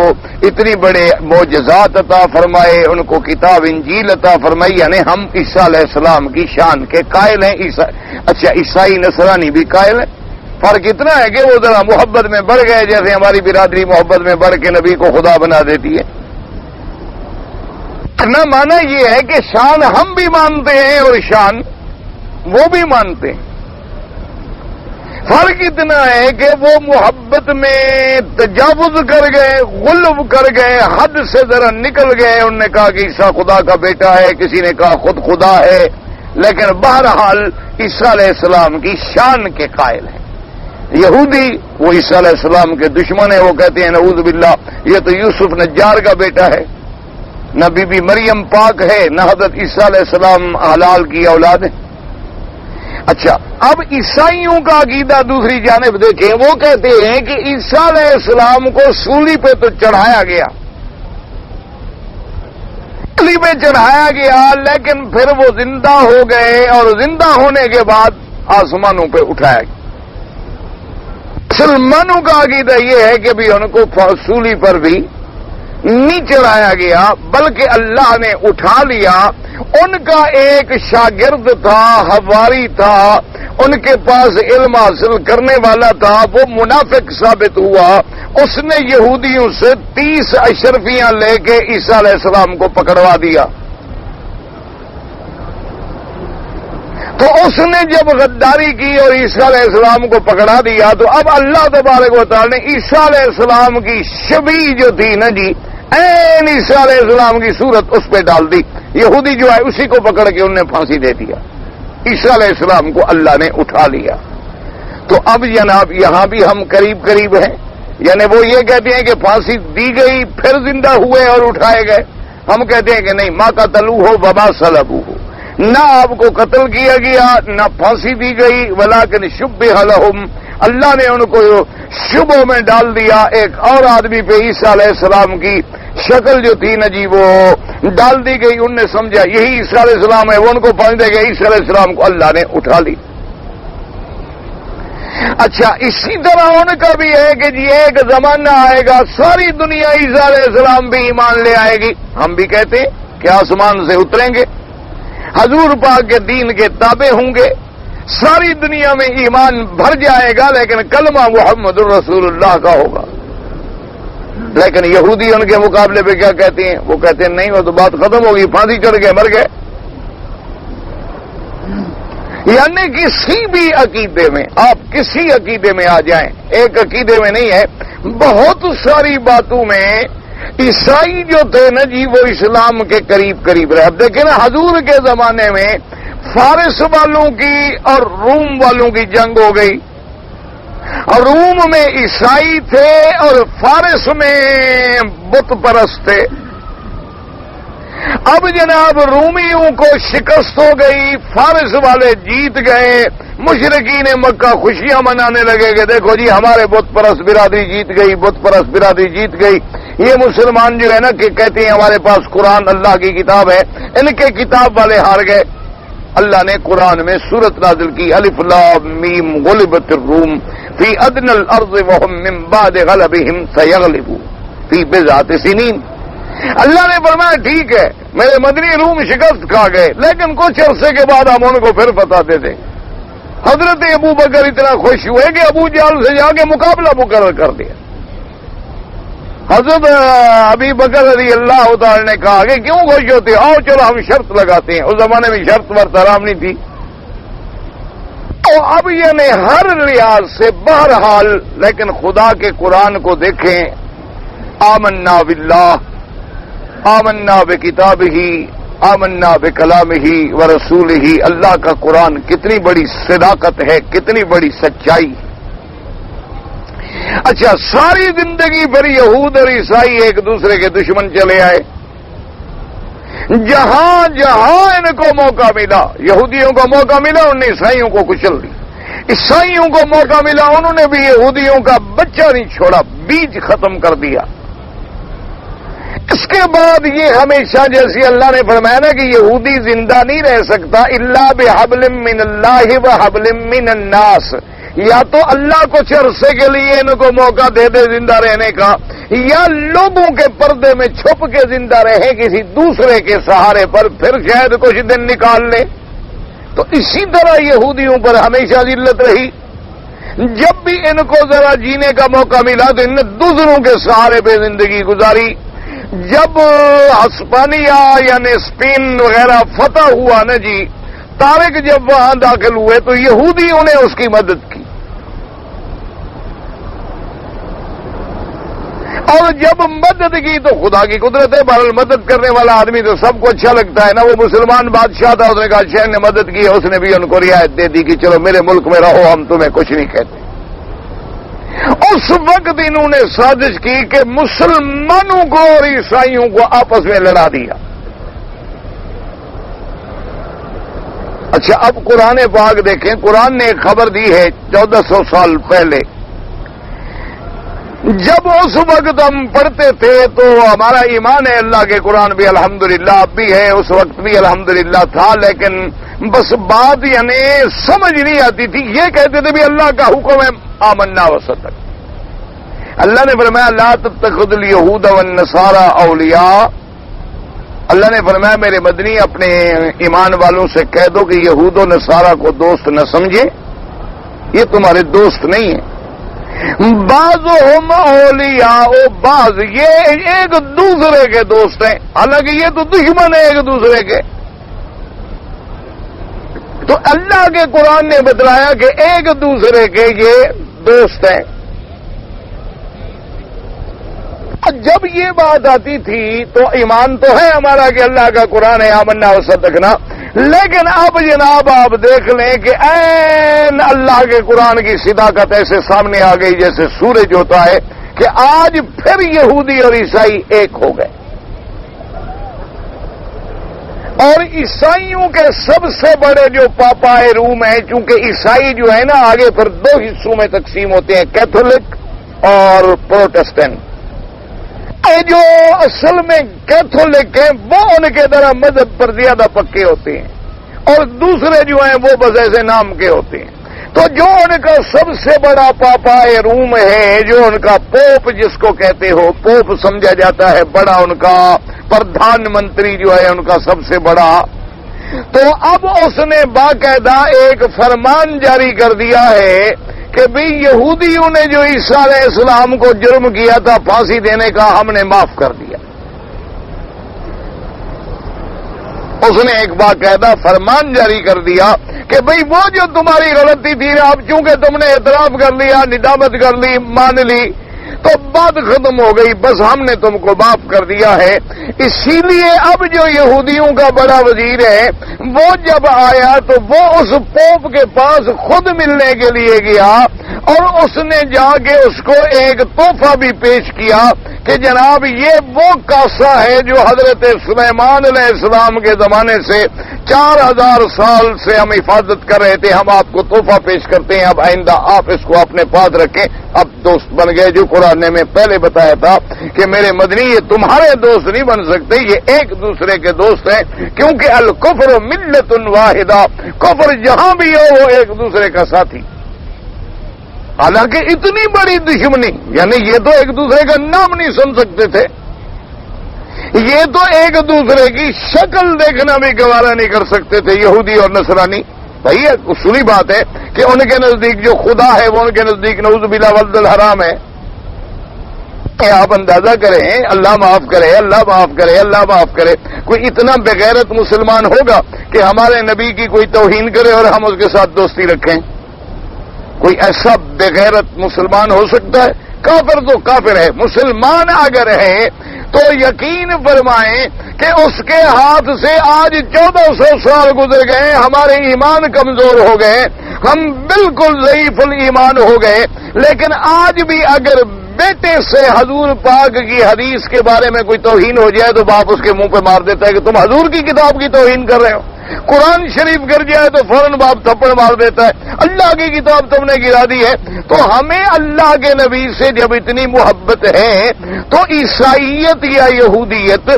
اتنی بڑے معجزات عطا فرمائے، ان کو کتاب انجیل عطا فرمائی، یعنی ہم عیسیٰ علیہ السلام کی شان کے قائل ہیں. اچھا عیسائی نصرانی بھی قائل ہیں. فرق اتنا ہے کہ وہ ذرا محبت میں بڑھ گئے، جیسے ہماری برادری محبت میں بڑھ کے نبی کو خدا بنا دیتی ہے. نہ مانا یہ ہے کہ شان ہم بھی مانتے ہیں اور شان وہ بھی مانتے ہیں. فرق اتنا ہے کہ وہ محبت میں تجاوز کر گئے، غلو کر گئے، حد سے ذرا نکل گئے. انہوں نے کہا کہ عیسیٰ خدا کا بیٹا ہے، کسی نے کہا خود خدا ہے، لیکن بہرحال عیسیٰ علیہ السلام کی شان کے قائل ہیں. یہودی وہ عیسیٰ علیہ السلام کے دشمن ہیں، وہ کہتے ہیں نعوذ باللہ یہ تو یوسف نجار کا بیٹا ہے، نہ بی بی مریم پاک ہے، نہ حضرت عیسیٰ علیہ السلام حلال کی اولاد ہے. اچھا اب عیسائیوں کا عقیدہ دوسری جانب دیکھیں، وہ کہتے ہیں کہ عیسیٰ علیہ السلام کو سولی پہ تو چڑھایا گیا، سولی پہ چڑھایا گیا، لیکن پھر وہ زندہ ہو گئے اور زندہ ہونے کے بعد آسمانوں پہ اٹھایا گیا. مسلمانوں کا عقیدہ یہ ہے کہ بھی ان کو سولی پر بھی نہیں چڑھایا گیا بلکہ اللہ نے اٹھا لیا. ان کا ایک شاگرد تھا، حواری تھا، ان کے پاس علم حاصل کرنے والا تھا، وہ منافق ثابت ہوا. اس نے یہودیوں سے 30 اشرفیاں لے کے عیسیٰ علیہ السلام کو پکڑوا دیا. تو اس نے جب غداری کی اور عیسیٰ علیہ السلام کو پکڑا دیا تو اب اللہ تبارک و تعالی نے عیسیٰ علیہ السلام کی شبیہ جو تھی نا جی، این عیسیٰ علیہ السلام کی صورت اس پہ ڈال دی. یہودی جو ہے اسی کو پکڑ کے انہوں نے پھانسی دے دیا. عیسیٰ علیہ السلام کو اللہ نے اٹھا لیا. تو اب جناب یہاں بھی ہم قریب قریب ہیں، یعنی وہ یہ کہتے ہیں کہ پھانسی دی گئی پھر زندہ ہوئے اور اٹھائے گئے. ہم کہتے ہیں کہ نہیں، ما قتلوہ وما صلبوہ، نہ آپ کو قتل کیا گیا نہ پھانسی دی گئی، ولکن شبہ لہم، اللہ نے ان کو شبوں میں ڈال دیا. ایک اور آدمی پہ عیسیٰ علیہ السلام کی شکل جو تھی نا جی وہ ڈال دی گئی. انہوں نے سمجھا یہی عیسیٰ علیہ السلام ہے، وہ ان کو پہنچ دے گئے. عیسیٰ علیہ السلام کو اللہ نے اٹھا لی. اچھا اسی طرح ان کا بھی ہے کہ جی ایک زمانہ آئے گا ساری دنیا عیسیٰ علیہ السلام بھی ایمان لے آئے گی. ہم بھی کہتے ہیں کہ آسمان سے اتریں گے، حضور پاک کے دین کے تابع ہوں گے، ساری دنیا میں ایمان بھر جائے گا، لیکن کلمہ محمد الرسول اللہ کا ہوگا. لیکن یہودی ان کے مقابلے پہ کیا کہتے ہیں؟ وہ کہتے ہیں نہیں، وہ تو بات ختم ہوگی، پھانسی چڑھ گئے، مر گئے. یعنی کسی بھی عقیدے میں آپ کسی عقیدے میں آ جائیں، ایک عقیدے میں نہیں ہے، بہت ساری باتوں میں عیسائی جو تھے نا جی وہ اسلام کے قریب قریب رہے. اب دیکھیں نا حضور کے زمانے میں فارس والوں کی اور روم والوں کی جنگ ہو گئی، اور روم میں عیسائی تھے اور فارس میں بت پرست تھے. اب جناب رومیوں کو شکست ہو گئی، فارس والے جیت گئے. مشرکین مکہ خوشیاں منانے لگے کہ دیکھو جی ہمارے بت پرست برادری جیت گئی، بت پرست برادری جیت گئی. یہ مسلمان جو ہے نا کہ کہتے ہیں ہمارے پاس قرآن اللہ کی کتاب ہے، ان کے کتاب والے ہار گئے. اللہ نے قرآن میں سورت نازل کی، الف لام میم غلبت الروم فی ادنى الارض وهم من بعد غلبهم سيغلبون فی بضعۃ سنین. اللہ نے فرمایا ٹھیک ہے میرے مدنی روم شکست کھا گئے، لیکن کچھ عرصے کے بعد ہم ان کو پھر فتح دے دیں. حضرت ابو بکر اتنا خوش ہوئے کہ ابو جہل سے جا کے مقابلہ مقرر کر دیا. حضرت ابی بکر رضی اللہ تعالی نے کہا کہ کیوں خوش ہوتے؟ آؤ چلو ہم شرط لگاتے ہیں. اس زمانے میں شرط ورت حرام نہیں تھی. تو اب یعنی ہر لحاظ سے بہرحال، لیکن خدا کے قرآن کو دیکھیں، آمنا باللہ، آمنا بکتابہ، آمنا بکلامہ ورسولہ. اللہ کا قرآن کتنی بڑی صداقت ہے، کتنی بڑی سچائی. اچھا ساری زندگی پھر یہود اور عیسائی ایک دوسرے کے دشمن چلے آئے. جہاں جہاں ان کو موقع ملا، یہودیوں کو موقع ملا انہوں نے عیسائیوں کو کچل دی، عیسائیوں کو موقع ملا انہوں نے بھی یہودیوں کا بچہ نہیں چھوڑا، بیج ختم کر دیا۔ اس کے بعد یہ ہمیشہ جیسے اللہ نے فرمایا نا کہ یہودی زندہ نہیں رہ سکتا الا بحبل من اللہ وحبل من الناس، یا تو اللہ کچھ عرصے کے لیے ان کو موقع دے دے زندہ رہنے کا، یا لوگوں کے پردے میں چھپ کے زندہ رہے کسی دوسرے کے سہارے پر، پھر شاید کچھ دن نکال لے۔ تو اسی طرح یہودیوں پر ہمیشہ ذلت رہی، جب بھی ان کو ذرا جینے کا موقع ملا تو ان نے دوسروں کے سہارے پہ زندگی گزاری۔ جب ہسپانیہ یعنی اسپین وغیرہ فتح ہوا نا جی، طارق جب وہاں داخل ہوئے تو یہودیوں نے اس کی مدد کی، اور جب مدد کی تو خدا کی قدرت ہے، بہرحال مدد کرنے والا آدمی تو سب کو اچھا لگتا ہے نا۔ وہ مسلمان بادشاہ تھا، اس نے کہا شہر نے مدد کی ہے، اس نے بھی ان کو رعایت دے دی کہ چلو میرے ملک میں رہو، ہم تمہیں کچھ نہیں کہتے۔ اس وقت انہوں نے سازش کی کہ مسلمانوں کو اور عیسائیوں کو آپس میں لڑا دیا۔ اچھا اب قرآن پاک دیکھیں، قرآن نے ایک خبر دی ہے 1400 سال پہلے، جب اس وقت ہم پڑھتے تھے تو ہمارا ایمان ہے اللہ کے قرآن بھی الحمدللہ اب بھی ہے، اس وقت بھی الحمدللہ تھا، لیکن بس بات یعنی سمجھ نہیں آتی تھی۔ یہ کہتے تھے بھی اللہ کا حکم ہے آمنا وصدق۔ اللہ نے فرمایا لا تتخذوا اليهود والنصارى اولیاء، اللہ نے فرمایا میرے مدنی اپنے ایمان والوں سے کہہ دو کہ یہود و نصارہ کو دوست نہ سمجھے، یہ تمہارے دوست نہیں ہیں۔ بعضهم اولیاء، بعض یہ ایک دوسرے کے دوست ہیں، حالانکہ یہ تو دشمن ہیں ایک دوسرے کے۔ تو اللہ کے قرآن نے بتلایا کہ ایک دوسرے کے یہ دوست ہیں۔ جب یہ بات آتی تھی تو ایمان تو ہے ہمارا کہ اللہ کا قرآن ہے آمنا وصدقنا، لیکن اب جناب آپ دیکھ لیں کہ این اللہ کے قرآن کی صداقت ایسے سامنے آ گئی جیسے سورج ہوتا ہے کہ آج پھر یہودی اور عیسائی ایک ہو گئے، اور عیسائیوں کے سب سے بڑے جو پاپائے روم ہیں، چونکہ عیسائی جو ہے نا آگے پھر دو حصوں میں تقسیم ہوتے ہیں، کیتھولک اور پروٹسٹنٹ۔ جو اصل میں کیتھولک ہیں وہ ان کے طرح مذہب پر زیادہ پکے ہوتے ہیں، اور دوسرے جو ہیں وہ بس ایسے نام کے ہوتے ہیں۔ تو جو ان کا سب سے بڑا پاپائے روم ہے، جو ان کا پوپ جس کو کہتے ہو، پوپ سمجھا جاتا ہے بڑا، ان کا پردھان منتری جو ہے ان کا سب سے بڑا، تو اب اس نے باقاعدہ ایک فرمان جاری کر دیا ہے کہ بھی یہودیوں نے جو عیسیٰ علیہ السلام کو جرم کیا تھا پھانسی دینے کا، ہم نے معاف کر دیا۔ اس نے ایک باقاعدہ فرمان جاری کر دیا کہ بھئی وہ جو تمہاری غلطی تھی نا، اب چونکہ تم نے اعتراف کر لیا، ندامت کر لی، مان لی، تو بات ختم ہو گئی، بس ہم نے تم کو معاف کر دیا ہے۔ اسی لیے اب جو یہودیوں کا بڑا وزیر ہے وہ جب آیا تو وہ اس پوپ کے پاس خود ملنے کے لیے گیا، اور اس نے جا کے اس کو ایک تحفہ بھی پیش کیا کہ جناب یہ وہ کاسا ہے جو حضرت سلیمان علیہ السلام کے زمانے سے 4000 سال سے ہم حفاظت کر رہے تھے، ہم آپ کو تحفہ پیش کرتے ہیں، اب آئندہ آپ اس کو اپنے پاس رکھیں۔ اب دوست بن گئے، جو قرآن نے میں پہلے بتایا تھا کہ میرے مدنی یہ تمہارے دوست نہیں بن سکتے، یہ ایک دوسرے کے دوست ہیں، کیونکہ الکفر ملت واحدہ، کفر جہاں بھی ہو وہ ایک دوسرے کا ساتھی۔ حالانکہ اتنی بڑی دشمنی، یعنی یہ تو ایک دوسرے کا نام نہیں سن سکتے تھے، یہ تو ایک دوسرے کی شکل دیکھنا بھی گوارا نہیں کر سکتے تھے، یہودی اور نصرانی۔ بھائی اصولی بات ہے کہ ان کے نزدیک جو خدا ہے وہ ان کے نزدیک نعوذ باللہ ولد الحرام ہے۔ آپ اندازہ کریں، اللہ معاف کرے، اللہ معاف کرے، اللہ معاف کرے، کوئی اتنا بغیرت مسلمان ہوگا کہ ہمارے نبی کی کوئی توہین کرے اور ہم اس کے ساتھ دوستی رکھیں؟ کوئی ایسا بغیرت مسلمان ہو سکتا ہے؟ کافر تو کافر ہے، مسلمان اگر ہے تو یقین فرمائیں کہ اس کے ہاتھ سے آج 1400 سال گزر گئے، ہمارے ایمان کمزور ہو گئے، ہم بالکل ضعیف الایمان ہو گئے، لیکن آج بھی اگر بیٹے سے حضور پاک کی حدیث کے بارے میں کوئی توہین ہو جائے تو باپ اس کے منہ پہ مار دیتا ہے کہ تم حضور کی کتاب کی توہین کر رہے ہو. قرآن شریف گر جائے تو فوراً باپ تھپڑ مار دیتا ہے اللہ کی کتاب تم نے گرا دی ہے. تو ہمیں اللہ کے نبی سے جب اتنی محبت ہے تو عیسائیت یا یہودیت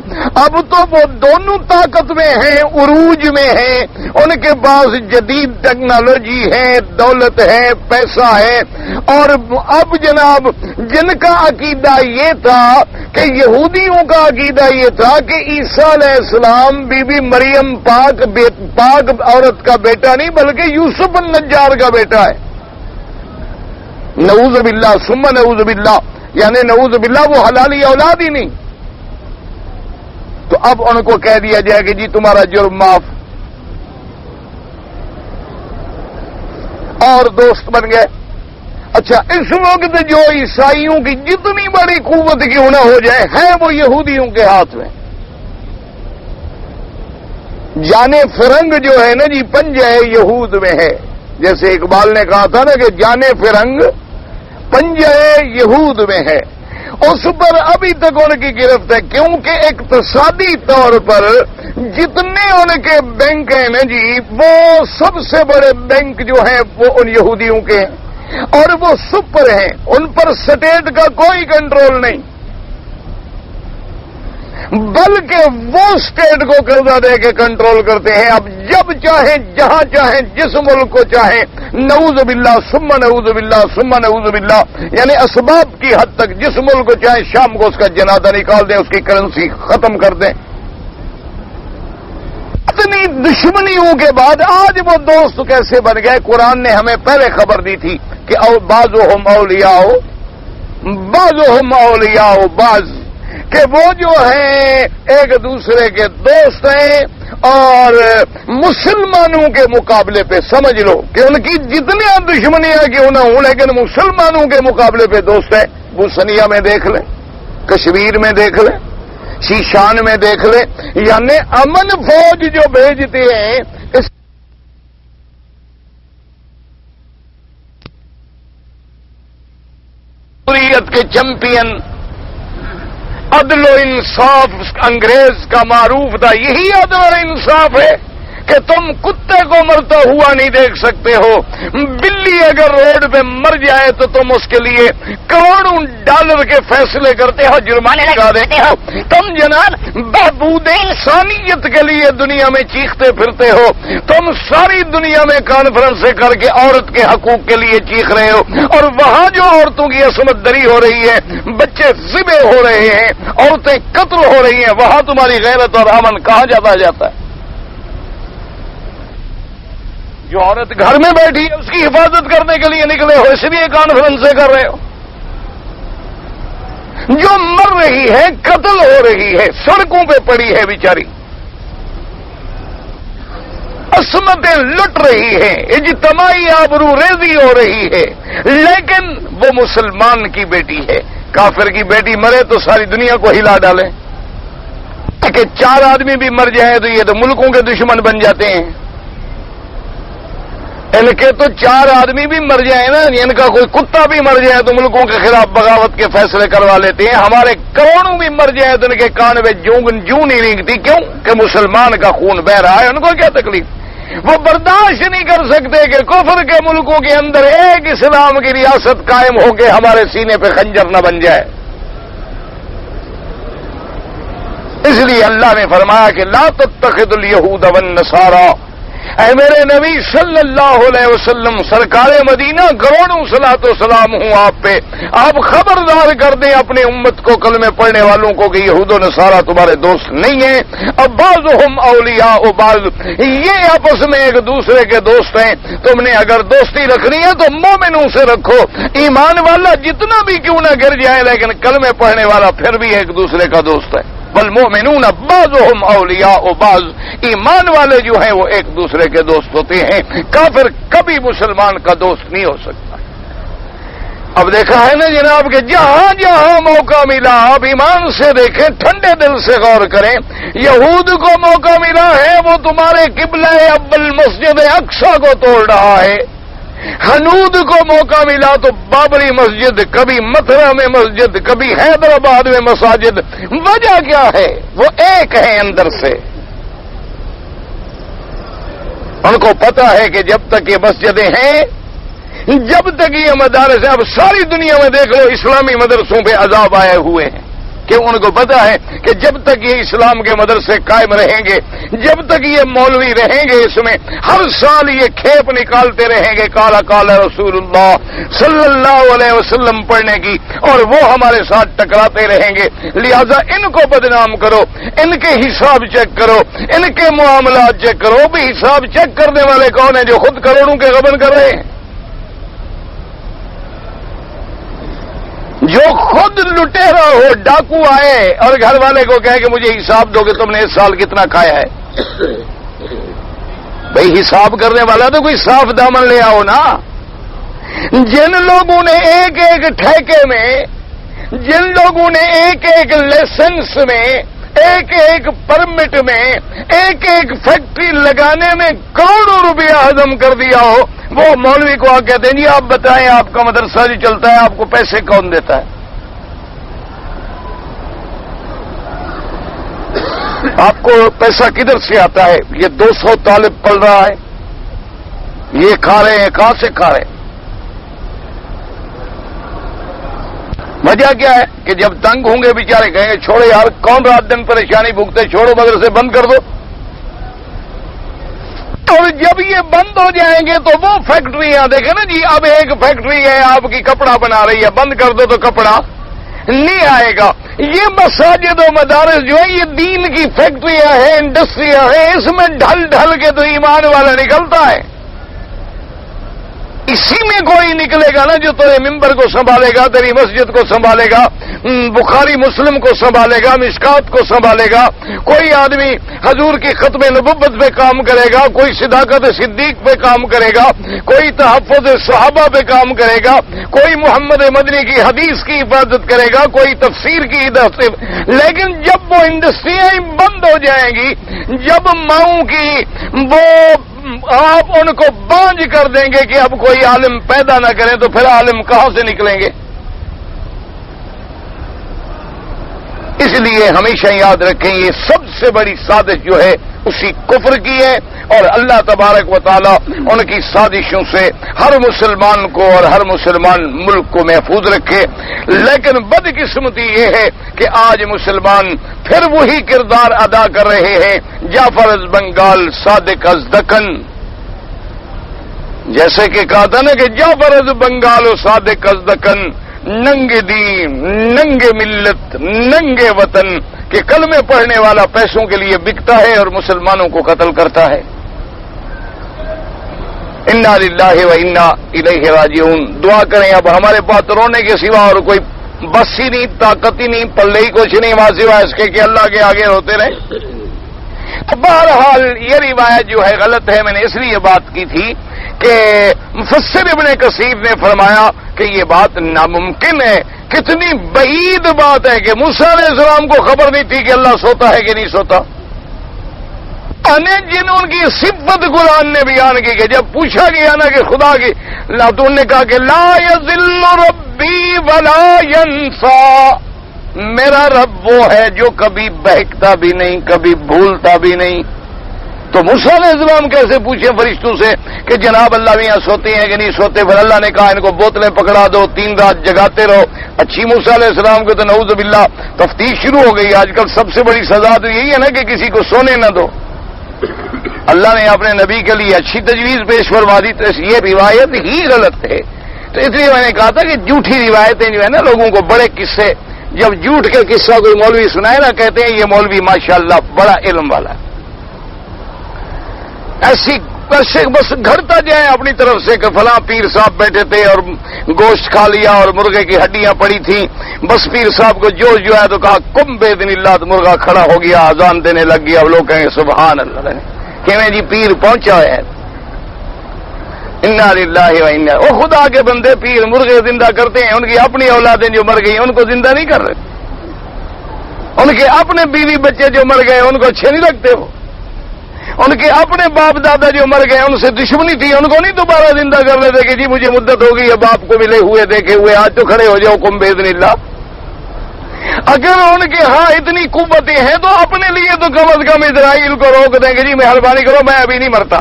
اب تو وہ دونوں طاقت میں ہیں, عروج میں ہیں, ان کے پاس جدید ٹیکنالوجی ہے, دولت ہے, پیسہ ہے. اور اب جناب جن کا عقیدہ یہ تھا کہ یہودیوں کا عقیدہ یہ تھا کہ عیسیٰ علیہ السلام بی بی مریم پاک عورت کا بیٹا نہیں بلکہ یوسف النجار کا بیٹا ہے, نعوذ باللہ ثم نعوذ باللہ, یعنی نعوذ باللہ وہ حلالی اولاد ہی نہیں. تو اب ان کو کہہ دیا جائے کہ جی تمہارا جرم معاف, اور دوست بن گئے. اچھا اس وقت جو عیسائیوں کی جتنی بڑی قوت کیوں نہ ہو جائے ہے وہ یہودیوں کے ہاتھ میں. جانے فرنگ جو ہے نا جی پنجہ یہود میں ہے, جیسے اقبال نے کہا تھا نا کہ جانے فرنگ پنجہ یہود میں ہے. اس پر ابھی تک ان کی گرفت ہے کیونکہ اقتصادی طور پر جتنے ان کے بینک ہیں نا جی وہ سب سے بڑے بینک جو ہیں وہ ان یہودیوں کے ہیں اور وہ سپر ہیں, ان پر سٹیٹ کا کوئی کنٹرول نہیں بلکہ وہ اسٹیٹ کو قرضہ دے کے کنٹرول کرتے ہیں. اب جب چاہیں جہاں چاہیں جس ملک کو چاہیں, نعوذ باللہ ثم نعوذ باللہ ثم نعوذ باللہ, یعنی اسباب کی حد تک جس ملک کو چاہیں شام کو اس کا جنازہ نکال دیں, اس کی کرنسی ختم کر دیں. اتنی دشمنیوں کے بعد آج وہ دوست کیسے بن گئے؟ قرآن نے ہمیں پہلے خبر دی تھی کہ بعضهم اولیاء بعضهم اولیاء بعض, کہ وہ جو ہیں ایک دوسرے کے دوست ہیں اور مسلمانوں کے مقابلے پہ سمجھ لو کہ ان کی جتنی دشمنیاں کیوں نہ ہوں لیکن مسلمانوں کے مقابلے پہ دوست ہیں. بوسنیا میں دیکھ لیں, کشمیر میں دیکھ لیں, شیشان میں دیکھ لیں, یعنی امن فوج جو بھیجتے ہیں اس کے چیمپئن عدل و انصاف انگریز کا معروف تھا. یہی عدل اور انصاف ہے کہ تم کتے کو مرتا ہوا نہیں دیکھ سکتے ہو. بلی اگر روڈ پہ مر جائے تو تم اس کے لیے کروڑوں ڈالر کے فیصلے کرتے ہو, جرمانے لگا دیتے ہو. تم جناب بہبود انسانیت کے لیے دنیا میں چیختے پھرتے ہو. تم ساری دنیا میں کانفرنسیں کر کے عورت کے حقوق کے لیے چیخ رہے ہو, اور وہاں جو عورتوں کی عصمت دری ہو رہی ہے, بچے ذبح ہو رہے ہیں, عورتیں قتل ہو رہی ہیں, وہاں تمہاری غیرت اور امن کہاں جاتا ہے؟ جو عورت گھر میں بیٹھی ہے اس کی حفاظت کرنے کے لیے نکلے ہو, اس لیے کانفرنسیں کر رہے ہو. جو مر رہی ہے, قتل ہو رہی ہے, سڑکوں پہ پڑی ہے بیچاری, عصمتیں لٹ رہی ہیں, اجتماعی آبرو ریزی ہو رہی ہے, لیکن وہ مسلمان کی بیٹی ہے. کافر کی بیٹی مرے تو ساری دنیا کو ہلا ڈالے, کہ 4 آدمی بھی مر جائیں تو یہ تو ملکوں کے دشمن بن جاتے ہیں. ان کے تو 4 آدمی بھی مر جائیں نا, ان کا کوئی کتا بھی مر جائے تو ملکوں کے خلاف بغاوت کے فیصلے کروا لیتے ہیں. ہمارے کروڑوں بھی مر جائیں تو ان کے کان میں جوں نہیں رینگتی. کیوں کہ مسلمان کا خون بہ رہا ہے, ان کو کیا تکلیف؟ وہ برداشت نہیں کر سکتے کہ کفر کے ملکوں کے اندر ایک اسلام کی ریاست قائم ہو کے ہمارے سینے پہ خنجر نہ بن جائے. اس لیے اللہ نے فرمایا کہ لا تتخذوا اليهود والنصارى. اے میرے نبی صلی اللہ علیہ وسلم, سرکار مدینہ کروڑوں صلاۃ و سلام ہوں آپ پہ, آپ خبردار کر دیں اپنی امت کو, کلمے پڑھنے والوں کو, کہ یہود و نصارہ تمہارے دوست نہیں ہیں. اب بعضهم اولیاء بعض, یہ آپس میں ایک دوسرے کے دوست ہیں. تم نے اگر دوستی رکھنی ہے تو مومنوں سے رکھو. ایمان والا جتنا بھی کیوں نہ گر جائے لیکن کلمے پڑھنے والا پھر بھی ایک دوسرے کا دوست ہے. والمؤمنون بعضهم اولیاء بعض, ایمان والے جو ہیں وہ ایک دوسرے کے دوست ہوتے ہیں. کافر کبھی مسلمان کا دوست نہیں ہو سکتا. اب دیکھا ہے نا جناب کہ جہاں جہاں موقع ملا آپ ایمان سے دیکھیں, ٹھنڈے دل سے غور کریں. یہود کو موقع ملا ہے, وہ تمہارے قبلہ اول مسجد اقصی کو توڑ رہا ہے. حنود کو موقع ملا تو بابری مسجد، کبھی متھرا میں مسجد، کبھی حیدرآباد میں مساجد. وجہ کیا ہے؟ وہ ایک ہے اندر سے. ان کو پتا ہے کہ جب تک یہ مسجدیں ہیں، جب تک یہ مدارس ہیں، اب ساری دنیا میں دیکھ لو اسلامی مدرسوں پہ عذاب آئے ہوئے ہیں کہ ان کو پتا ہے کہ جب تک یہ اسلام کے مدرسے قائم رہیں گے، جب تک یہ مولوی رہیں گے اس میں، ہر سال یہ کھیپ نکالتے رہیں گے کالا کالا رسول اللہ صلی اللہ علیہ وسلم پڑھنے کی، اور وہ ہمارے ساتھ ٹکراتے رہیں گے. لہذا ان کو بدنام کرو، ان کے حساب چیک کرو، ان کے معاملات چیک کرو. بھی حساب چیک کرنے والے کون ہیں؟ جو خود کروڑوں کے غبن کر رہے ہیں، جو خود لٹیرا ہو، ڈاکو آئے اور گھر والے کو کہے کہ مجھے حساب دو کہ تم نے اس سال کتنا کھایا ہے. بھئی حساب کرنے والا تو کوئی صاف دامن لے آؤ نا. جن لوگوں نے ایک ایک ٹھیکے میں، جن لوگوں نے ایک ایک لائسنس میں، ایک ایک پرمٹ میں، ایک ایک فیکٹری لگانے میں کروڑوں روپیہ ہضم کر دیا ہو، وہ مولوی کو آ کہتے ہیں جی آپ بتائیں آپ کا مدرسہ جو چلتا ہے آپ کو پیسے کون دیتا ہے؟ آپ کو پیسہ کدھر سے آتا ہے؟ یہ 200 طالب پڑھ رہا ہے، یہ کھا رہے ہیں، کہاں سے کھا رہے ہیں؟ وجہ کیا ہے کہ جب تنگ ہوں گے بیچارے کہیں گے چھوڑو یار، کون رات دن پریشانی بھوگتے، چھوڑو مدرسے بند کر دو. اور جب یہ بند ہو جائیں گے تو وہ فیکٹریاں دیکھیں نا جی، اب ایک فیکٹری ہے آپ کی کپڑا بنا رہی ہے، بند کر دو تو کپڑا نہیں آئے گا. یہ مساجد و مدارس جو ہے یہ دین کی فیکٹریاں ہیں، انڈسٹریاں ہیں، اس میں ڈھل ڈھل کے تو ایمان والا نکلتا ہے. اسی میں کوئی نکلے گا نا جو تیرے ممبر کو سنبھالے گا، تیری مسجد کو سنبھالے گا، بخاری مسلم کو سنبھالے گا، مشکات کو سنبھالے گا. کوئی آدمی حضور کی ختم نبوت پہ کام کرے گا، کوئی صداقت صدیق پہ کام کرے گا، کوئی تحفظ صحابہ پہ کام کرے گا، کوئی محمد مدنی کی حدیث کی حفاظت کرے گا، کوئی تفسیر کی حفاظت. لیکن جب وہ انڈسٹریاں بند ہو جائیں گی، جب ماؤں کی وہ آپ ان کو بانجھ کر دیں گے کہ اب کوئی عالم پیدا نہ کریں، تو پھر عالم کہاں سے نکلیں گے؟ اس لیے ہمیشہ یاد رکھیں یہ سب سے بڑی سازش جو ہے اسی کفر کی ہے، اور اللہ تبارک و تعالی ان کی سازشوں سے ہر مسلمان کو اور ہر مسلمان ملک کو محفوظ رکھے. لیکن بدقسمتی یہ ہے کہ آج مسلمان پھر وہی کردار ادا کر رہے ہیں جعفر از بنگال صادق از دکن. جیسے کہ کہا تھا نا کہ جعفر از بنگال و صادق از دکن، ننگ دین، ننگ ملت، ننگ وطن، کہ کلمے پڑھنے والا پیسوں کے لیے بکتا ہے اور مسلمانوں کو قتل کرتا ہے. انا للہ و انا الیہ راجعون. دعا کریں اب ہمارے پاس رونے کے سوا اور کوئی بس ہی نہیں، طاقت ہی نہیں، پلے ہی کچھ نہیں وہاں سوا اس کے کہ اللہ کے آگے ہوتے رہے. بہرحال یہ روایت جو ہے غلط ہے. میں نے اس لیے بات کی تھی کہ مفسر ابن کثیر نے فرمایا کہ یہ بات ناممکن ہے. کتنی بعید بات ہے کہ موسیٰ علیہ السلام کو خبر نہیں تھی کہ اللہ سوتا ہے کہ نہیں سوتا. جن ان کی صفت قرآن نے بیان کی کہ جب پوچھا گیا نا کہ خدا کی، تو انہوں نے کہا کہ لا یضل ربی ولا ینسا، میرا رب وہ ہے جو کبھی بہکتا بھی نہیں، کبھی بھولتا بھی نہیں. تو موسیٰ علیہ السلام کیسے پوچھیں فرشتوں سے کہ جناب اللہ بھی یہاں سوتے ہیں کہ نہیں سوتے؟ پھر اللہ نے کہا ان کو بوتلیں پکڑا دو، 3 رات جگاتے رہو. اچھی موسیٰ علیہ السلام کو تو نعوذ باللہ تفتیش شروع ہو گئی. آج کل سب سے بڑی سزا تو یہی ہے نا کہ کسی کو سونے نہ دو. اللہ نے اپنے نبی کے لیے اچھی تجویز پیش فرما دی. تو یہ روایت ہی غلط ہے. تو اس لیے میں نے کہا تھا کہ جھوٹی روایتیں جو ہے نا لوگوں کو بڑے قصے، جب جھوٹ کے قصہ کوئی مولوی سنائے نا کہتے ہیں یہ مولوی ماشاءاللہ بڑا علم والا ہے. ایسے بس گھڑتا جائے اپنی طرف سے کہ فلاں پیر صاحب بیٹھے تھے اور گوشت کھا لیا اور مرغے کی ہڈیاں پڑی تھیں، بس پیر صاحب کو جو ہے تو کہا کم بےدن اللہ، تو مرغا کھڑا ہو گیا، اذان دینے لگ گیا. اب لوگ کہیں گے سبحان اللہ، کہ جی پیر پہنچا ہے. انا للہ و انا، وہ خدا کے بندے پیر مرغے زندہ کرتے ہیں، ان کی اپنی اولادیں جو مر گئی ان کو زندہ نہیں کر رہے. ان کے اپنے بیوی بچے جو مر گئے ان کو اچھے نہیں لگتے. وہ ان کے اپنے باپ دادا جو مر گئے ان سے دشمنی تھی، ان کو نہیں دوبارہ زندہ کر لیتے کہ جی مجھے مدت ہو گئی ہے باپ کو ملے ہوئے دیکھے ہوئے، آج تو کھڑے ہو جاؤ کم باذن اللہ۔ اگر ان کے ہاں اتنی قوتیں ہیں تو اپنے لیے تو کم از کم اسرائیل کو روک دیں گے جی مہربانی کرو میں ابھی نہیں مرتا،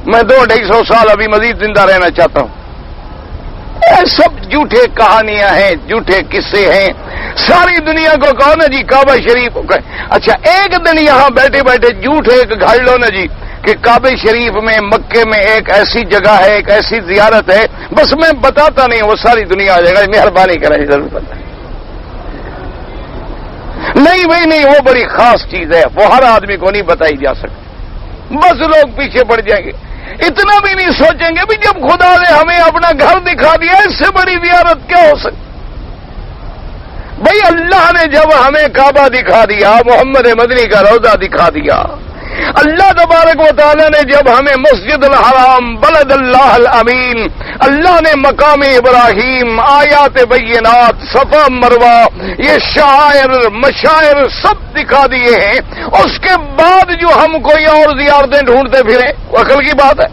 میں 200-250 سال ابھی مزید زندہ رہنا چاہتا ہوں۔ سب جھوٹے کہانیاں ہیں، جھوٹے قصے ہیں۔ ساری دنیا کو کہو نا جی کعبہ شریف، اچھا ایک دن یہاں بیٹھے بیٹھے جھوٹ ایک گھڑ لو نا جی کہ کعبہ شریف میں مکے میں ایک ایسی جگہ ہے، ایک ایسی زیارت ہے، بس میں بتاتا نہیں وہ ساری دنیا آ جائے گا، مہربانی کریں ضرور بتائیں۔ نہیں بھائی نہیں، وہ بڑی خاص چیز ہے، وہ ہر آدمی کو نہیں بتائی جا سکتی، بس لوگ پیچھے پڑ جائیں گے۔ اتنا بھی نہیں سوچیں گے بھی جب خدا نے ہمیں اپنا گھر دکھا دیا اس سے بڑی زیارت کیا ہو سکتی؟ بھائی اللہ نے جب ہمیں کعبہ دکھا دیا، محمد مدنی کا روضہ دکھا دیا، اللہ تبارک و تعالی نے جب ہمیں مسجد الحرام، بلد اللہ الامین، اللہ نے مقام ابراہیم، آیات بینات، صفا مروہ، یہ شعائر مشاعر سب دکھا دیے ہیں، اس کے بعد جو ہم کوئی اور زیارتیں ڈھونڈتے پھریں، عقل کی بات ہے؟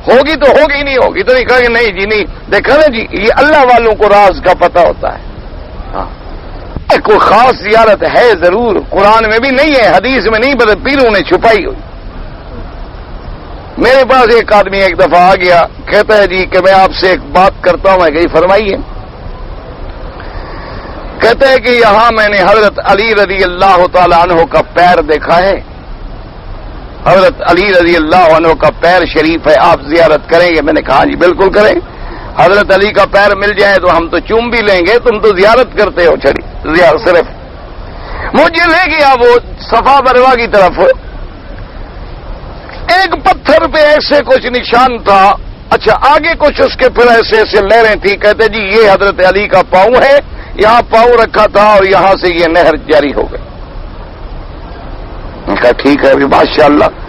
ہوگی تو ہوگی، نہیں ہوگی تو نہیں، کہیں گے نہیں جی نہیں، دیکھا نا جی یہ اللہ والوں کو راز کا پتہ ہوتا ہے۔ کوئی خاص زیارت ہے ضرور، قرآن میں بھی نہیں ہے، حدیث میں نہیں، بلکہ پیروں نے چھپائی ہوئی۔ میرے پاس ایک آدمی ایک دفعہ آ گیا، کہتا ہے جی کہ میں آپ سے ایک بات کرتا ہوں، میں کہی فرمائیے۔ کہتا ہے کہ یہاں میں نے حضرت علی رضی اللہ تعالی عنہ کا پیر دیکھا ہے، حضرت علی رضی اللہ عنہ کا پیر شریف ہے، آپ زیارت کریں گے؟ میں نے کہا جی بالکل کریں، حضرت علی کا پیر مل جائے تو ہم تو چوم بھی لیں گے، تم تو زیارت کرتے ہو چلی صرف۔ مجھے لے گیا وہ صفا مروہ کی طرف، ایک پتھر پہ ایسے کچھ نشان تھا، اچھا آگے کچھ اس کے پھر ایسے ایسے لہریں تھی، کہتے جی یہ حضرت علی کا پاؤں ہے، یہاں پاؤں رکھا تھا اور یہاں سے یہ نہر جاری ہو گئی۔ میں نے کہا ٹھیک ہے ابھی ماشاء اللہ۔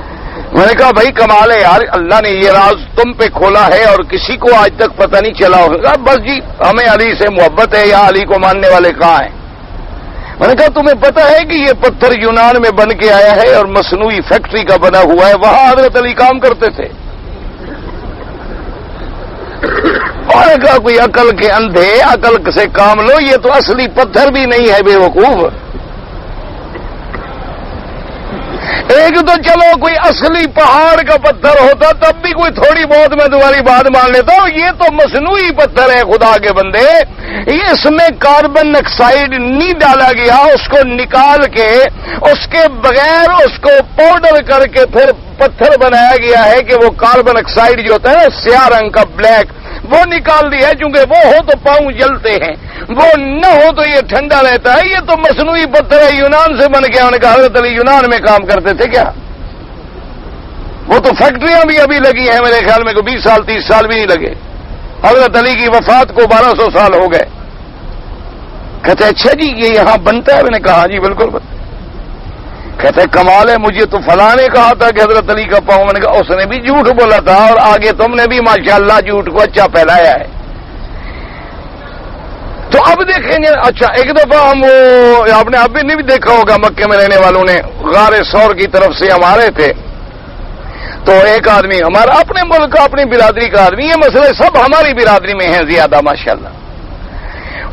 میں نے کہا بھائی کمال ہے یار، اللہ نے یہ راز تم پہ کھولا ہے اور کسی کو آج تک پتہ نہیں چلا ہوگا۔ بس جی ہمیں علی سے محبت ہے، یا علی کو ماننے والے کہاں ہیں؟ میں نے کہا تمہیں پتہ ہے کہ یہ پتھر یونان میں بن کے آیا ہے اور مصنوعی فیکٹری کا بنا ہوا ہے، وہاں حضرت علی کام کرتے تھے۔ اور نے کہا کوئی عقل کے اندھے، عقل سے کام لو، یہ تو اصلی پتھر بھی نہیں ہے بے وقوف۔ ایک تو چلو کوئی اصلی پہاڑ کا پتھر ہوتا تب بھی کوئی تھوڑی بہت میں تمہاری بات مان لیتا ہوں، یہ تو مصنوعی پتھر ہے خدا کے بندے، اس میں کاربن آکسائڈ نہیں ڈالا گیا، اس کو نکال کے اس کے بغیر اس کو پاؤڈر کر کے پھر پتھر بنایا گیا ہے کہ وہ کاربن آکسائڈ جو ہوتا ہے نا سیاہ رنگ کا بلیک، وہ نکال دیا ہے، چونکہ وہ ہو تو پاؤں جلتے ہیں، وہ نہ ہو تو یہ ٹھنڈا رہتا ہے۔ یہ تو مصنوعی پتھر ہے، یونان سے بن گیا۔ انہوں نے کہا حضرت علی یونان میں کام کرتے تھے کیا؟ وہ تو فیکٹریاں بھی ابھی لگی ہیں، میرے خیال میں کو 20 سال 30 سال بھی نہیں لگے، حضرت علی کی وفات کو 1200 سال ہو گئے۔ کہتے اچھا جی یہ یہاں بنتا ہے؟ میں نے کہا جی بالکل بنتا۔ کہتے کمال ہے، مجھے تو فلاں نے کہا تھا کہ حضرت علی کا پاؤں، میں نے کہا اس نے بھی جھوٹ بولا تھا اور آگے تم نے بھی ماشاءاللہ جھوٹ کو اچھا پھیلایا ہے۔ تو اب دیکھیں گے، اچھا ایک دفعہ ہم وہ آپ نے اب بھی نہیں بھی دیکھا ہوگا، مکے میں رہنے والوں نے غار ثور کی طرف سے ہم آ رہے تھے، تو ایک آدمی ہمارا اپنے ملک کا اپنی برادری کا آدمی، یہ مسئلے سب ہماری برادری میں ہیں زیادہ ماشاءاللہ،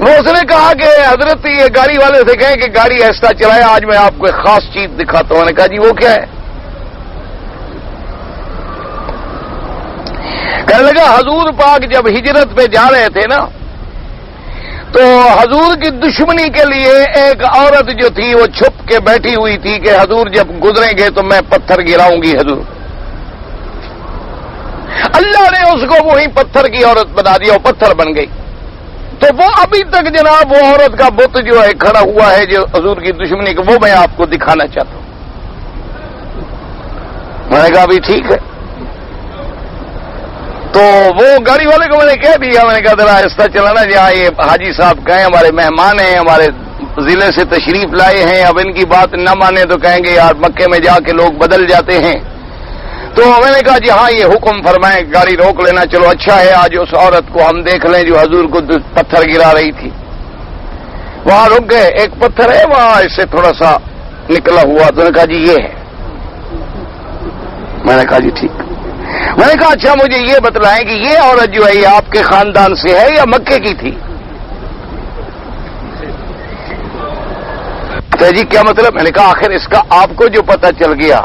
وہ اس نے کہا کہ حضرت یہ گاڑی والے سے کہیں کہ گاڑی ایسا چلائے، آج میں آپ کو ایک خاص چیز دکھاتا ہوں۔ میں نے کہا جی وہ کیا ہے؟ کہنے لگا حضور پاک جب ہجرت پہ جا رہے تھے نا تو حضور کی دشمنی کے لیے ایک عورت جو تھی وہ چھپ کے بیٹھی ہوئی تھی کہ حضور جب گزریں گے تو میں پتھر گراؤں گی حضور۔ اللہ نے اس کو وہی پتھر کی عورت بنا دیا، وہ پتھر بن گئی۔ تو وہ ابھی تک جناب وہ عورت کا بت جو ہے کھڑا ہوا ہے جو حضور کی دشمنی کا، وہ میں آپ کو دکھانا چاہتا ہوں۔ میں نے کہا ابھی ٹھیک ہے۔ تو وہ گاڑی والے کو میں نے کہہ دیا، میں نے کہا ذرا آہستہ چلانا، جہاں یہ حاجی صاحب کہیں ہمارے مہمان ہیں، ہمارے ضلع سے تشریف لائے ہیں، اب ان کی بات نہ مانے تو کہیں گے یار مکے میں جا کے لوگ بدل جاتے ہیں۔ تو میں نے کہا جی ہاں یہ حکم فرمائیں، گاڑی روک لینا، چلو اچھا ہے آج اس عورت کو ہم دیکھ لیں جو حضور کو پتھر گرا رہی تھی۔ وہاں رک گئے، ایک پتھر ہے وہاں اس سے تھوڑا سا نکلا ہوا، تو نے کہا جی یہ ہے۔ میں نے کہا جی ٹھیک. میں نے کہا اچھا مجھے یہ بتلائیں کہ یہ عورت جو ہے یہ آپ کے خاندان سے ہے یا مکے کی تھی؟ تو جی کیا مطلب؟ میں نے کہا آخر اس کا آپ کو جو پتہ چل گیا.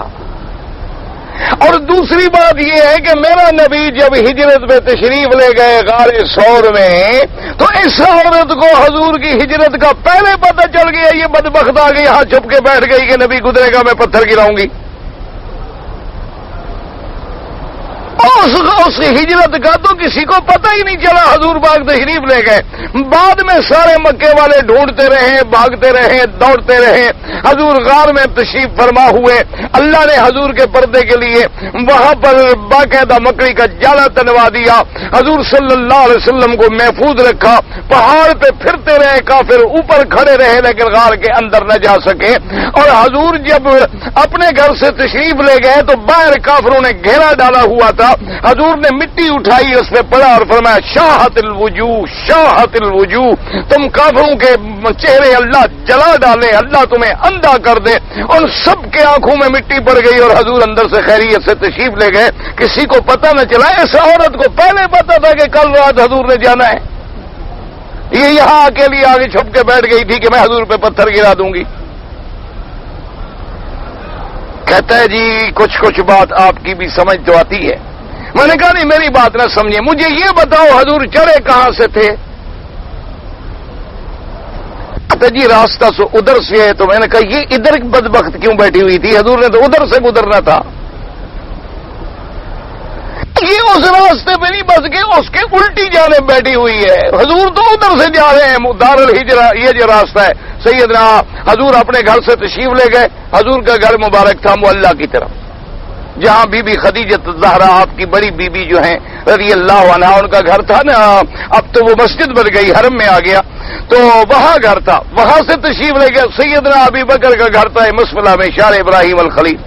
اور دوسری بات یہ ہے کہ میرا نبی جب ہجرت میں تشریف لے گئے غار ثور میں تو اس عورت کو حضور کی ہجرت کا پہلے پتہ چل گیا. یہ بدبخت آ گئی یہاں چھپ کے بیٹھ گئی کہ نبی گزرے گا میں پتھر گراؤں گی. اس ہجرت کا تو کسی کو پتہ ہی نہیں چلا. حضور باغ تشریف لے گئے. بعد میں سارے مکے والے ڈھونڈتے رہے, بھاگتے رہے, دوڑتے رہے. حضور غار میں تشریف فرما ہوئے. اللہ نے حضور کے پردے کے لیے وہاں پر باقاعدہ مکڑی کا جالا تنوا دیا. حضور صلی اللہ علیہ وسلم کو محفوظ رکھا. پہاڑ پہ پھرتے رہے کافر, اوپر کھڑے رہے لیکن غار کے اندر نہ جا سکے. اور حضور جب اپنے گھر سے تشریف لے گئے تو باہر کافروں نے گھیرا ڈالا ہوا تھا. حضور نے مٹی اٹھائی, اس پہ پڑا اور فرمایا شاہت الوجوہ شاہت الوجوہ, تم کافروں کے چہرے اللہ جلا ڈالے, اللہ تمہیں اندھا کر دے. ان سب کے آنکھوں میں مٹی پڑ گئی اور حضور اندر سے خیریت سے تشریف لے گئے. کسی کو پتہ نہ چلا. اس عورت کو پہلے پتہ تھا کہ کل رات حضور نے جانا ہے. یہ یہاں اکیلی آگے چھپ کے بیٹھ گئی تھی کہ میں حضور پہ پتھر گرا دوں گی. کہتا ہے جی کچھ کچھ بات آپ کی بھی سمجھ تو آتی ہے. میں نے کہا نہیں میری بات نہ سمجھے, مجھے یہ بتاؤ حضور چڑھے کہاں سے تھے؟ جی راستہ سو ادھر سے ہے. تو میں نے کہا یہ ادھر بدبخت کیوں بیٹھی ہوئی تھی؟ حضور نے تو ادھر سے گزرنا تھا. یہ اس راستے پہ نہیں بس کے اس کے الٹی جانب بیٹھی ہوئی ہے. حضور تو ادھر سے جا رہے ہیں دار الحجرہ. یہ جو راستہ ہے سیدنا حضور اپنے گھر سے تشریف لے گئے. حضور کا گھر مبارک تھا معلیٰ کی طرف, جہاں بی بی خدیجہ زہرا آپ کی بڑی بی بی جو ہیں رضی اللہ عنہا ان کا گھر تھا نا. اب تو وہ مسجد بن گئی, حرم میں آ گیا. تو وہاں گھر تھا, وہاں سے تشریف لے گیا. سیدنا ابی بکر کا گھر تھا مسفلہ میں شار ابراہیم الخلیل.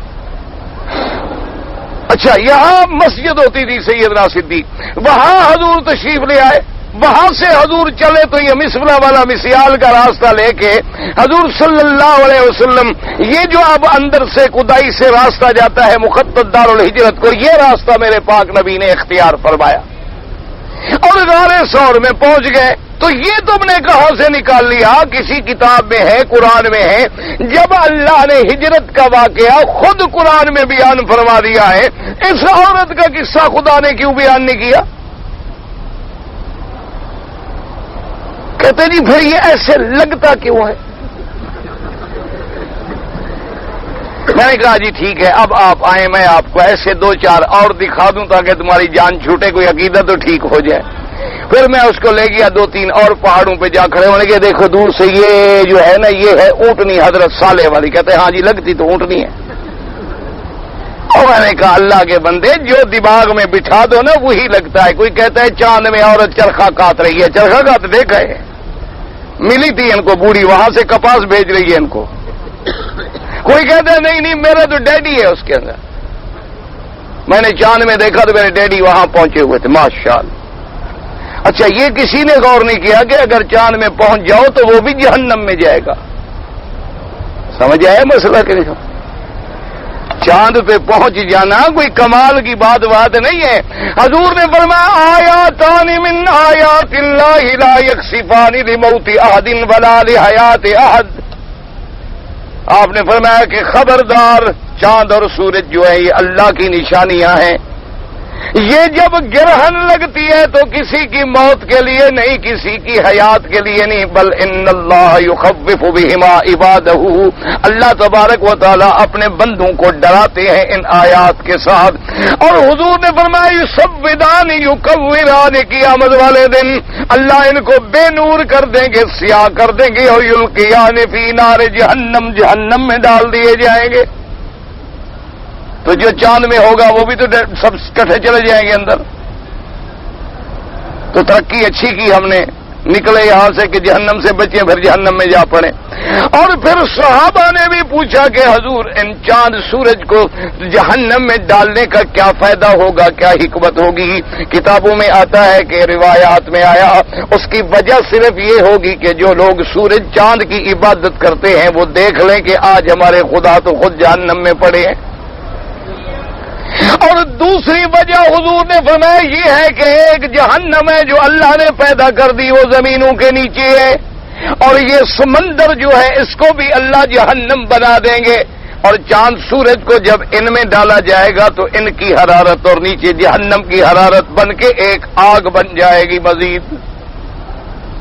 اچھا یہاں مسجد ہوتی تھی سیدنا صدیق, وہاں حضور تشریف لے آئے. وہاں سے حضور چلے تو یہ مسفلہ والا مسیال کا راستہ لے کے حضور صلی اللہ علیہ وسلم یہ جو اب اندر سے کدائی سے راستہ جاتا ہے مخطط دار الحجرت کو, یہ راستہ میرے پاک نبی نے اختیار فرمایا اور غار ثور میں پہنچ گئے. تو یہ تم نے کہاں سے نکال لیا؟ کسی کتاب میں ہے, قرآن میں ہے. جب اللہ نے ہجرت کا واقعہ خود قرآن میں بیان فرما دیا ہے, اس عورت کا قصہ خدا نے کیوں بیان نہیں کیا؟ کہتے جی پھر یہ ایسے لگتا کیوں ہے؟ میں نے کہا جی ٹھیک ہے, اب آپ آئیں میں آپ کو ایسے دو چار اور دکھا دوں تاکہ تمہاری جان چھوٹے, کوئی عقیدہ تو ٹھیک ہو جائے. پھر میں اس کو لے گیا 2-3 اور پہاڑوں پہ جا کھڑے ہونے کے. دیکھو دور سے یہ جو ہے نا یہ ہے اونٹنی حضرت صالح والی. کہتے ہیں ہاں جی لگتی تو اونٹنی ہے. اور میں نے کہا اللہ کے بندے جو دماغ میں بٹھا دو نا وہی لگتا ہے. کوئی کہتا ہے چاند میں عورت چرخا کاٹ رہی ہے. چرخا کاٹ دیکھا ہے, ملی تھی ان کو بوڑھی, وہاں سے کپاس بھیج رہی ہے ان کو. کوئی کہتا ہے نہیں میرا تو ڈیڈی ہے اس کے اندر. میں نے چاند میں دیکھا تو میرے ڈیڈی وہاں پہنچے ہوئے تھے ماشاءاللہ. اچھا یہ کسی نے غور نہیں کیا کہ اگر چاند میں پہنچ جاؤ تو وہ بھی جہنم میں جائے گا. سمجھ آیا مسئلہ کہ نہیں؟ چاند پہ پہنچ جانا کوئی کمال کی بات نہیں ہے. حضور نے فرمایا آیاتان من آیات اللہ لا یکسفان لموت احد ولا لحیات احد. آپ نے فرمایا کہ خبردار چاند اور سورج جو ہے یہ اللہ کی نشانیاں ہیں. یہ جب گرہن لگتی ہے تو کسی کی موت کے لیے نہیں, کسی کی حیات کے لیے نہیں, بل ان اللہ یخوف بہما عبادہ. اللہ تبارک و تعالی اپنے بندوں کو ڈراتے ہیں ان آیات کے ساتھ. اور حضور نے فرمایا یصودان یکوران, قیامت والے دن اللہ ان کو بے نور کر دیں گے, سیاہ کر دیں گے, اور یلقیان فی نار جہنم, جہنم میں ڈال دیے جائیں گے. تو جو چاند میں ہوگا وہ بھی تو سب کٹھے چلے جائیں گے اندر. تو ترقی اچھی کی ہم نے, نکلے یہاں سے کہ جہنم سے بچیں پھر جہنم میں جا پڑے. اور پھر صحابہ نے بھی پوچھا کہ حضور ان چاند سورج کو جہنم میں ڈالنے کا کیا فائدہ ہوگا, کیا حکمت ہوگی؟ کتابوں میں آتا ہے کہ روایات میں آیا اس کی وجہ صرف یہ ہوگی کہ جو لوگ سورج چاند کی عبادت کرتے ہیں وہ دیکھ لیں کہ آج ہمارے خدا تو خود جہنم میں پڑے ہیں. اور دوسری وجہ حضور نے فرمایا یہ ہے کہ ایک جہنم ہے جو اللہ نے پیدا کر دی، وہ زمینوں کے نیچے ہے، اور یہ سمندر جو ہے اس کو بھی اللہ جہنم بنا دیں گے، اور چاند سورج کو جب ان میں ڈالا جائے گا تو ان کی حرارت اور نیچے جہنم کی حرارت بن کے ایک آگ بن جائے گی مزید،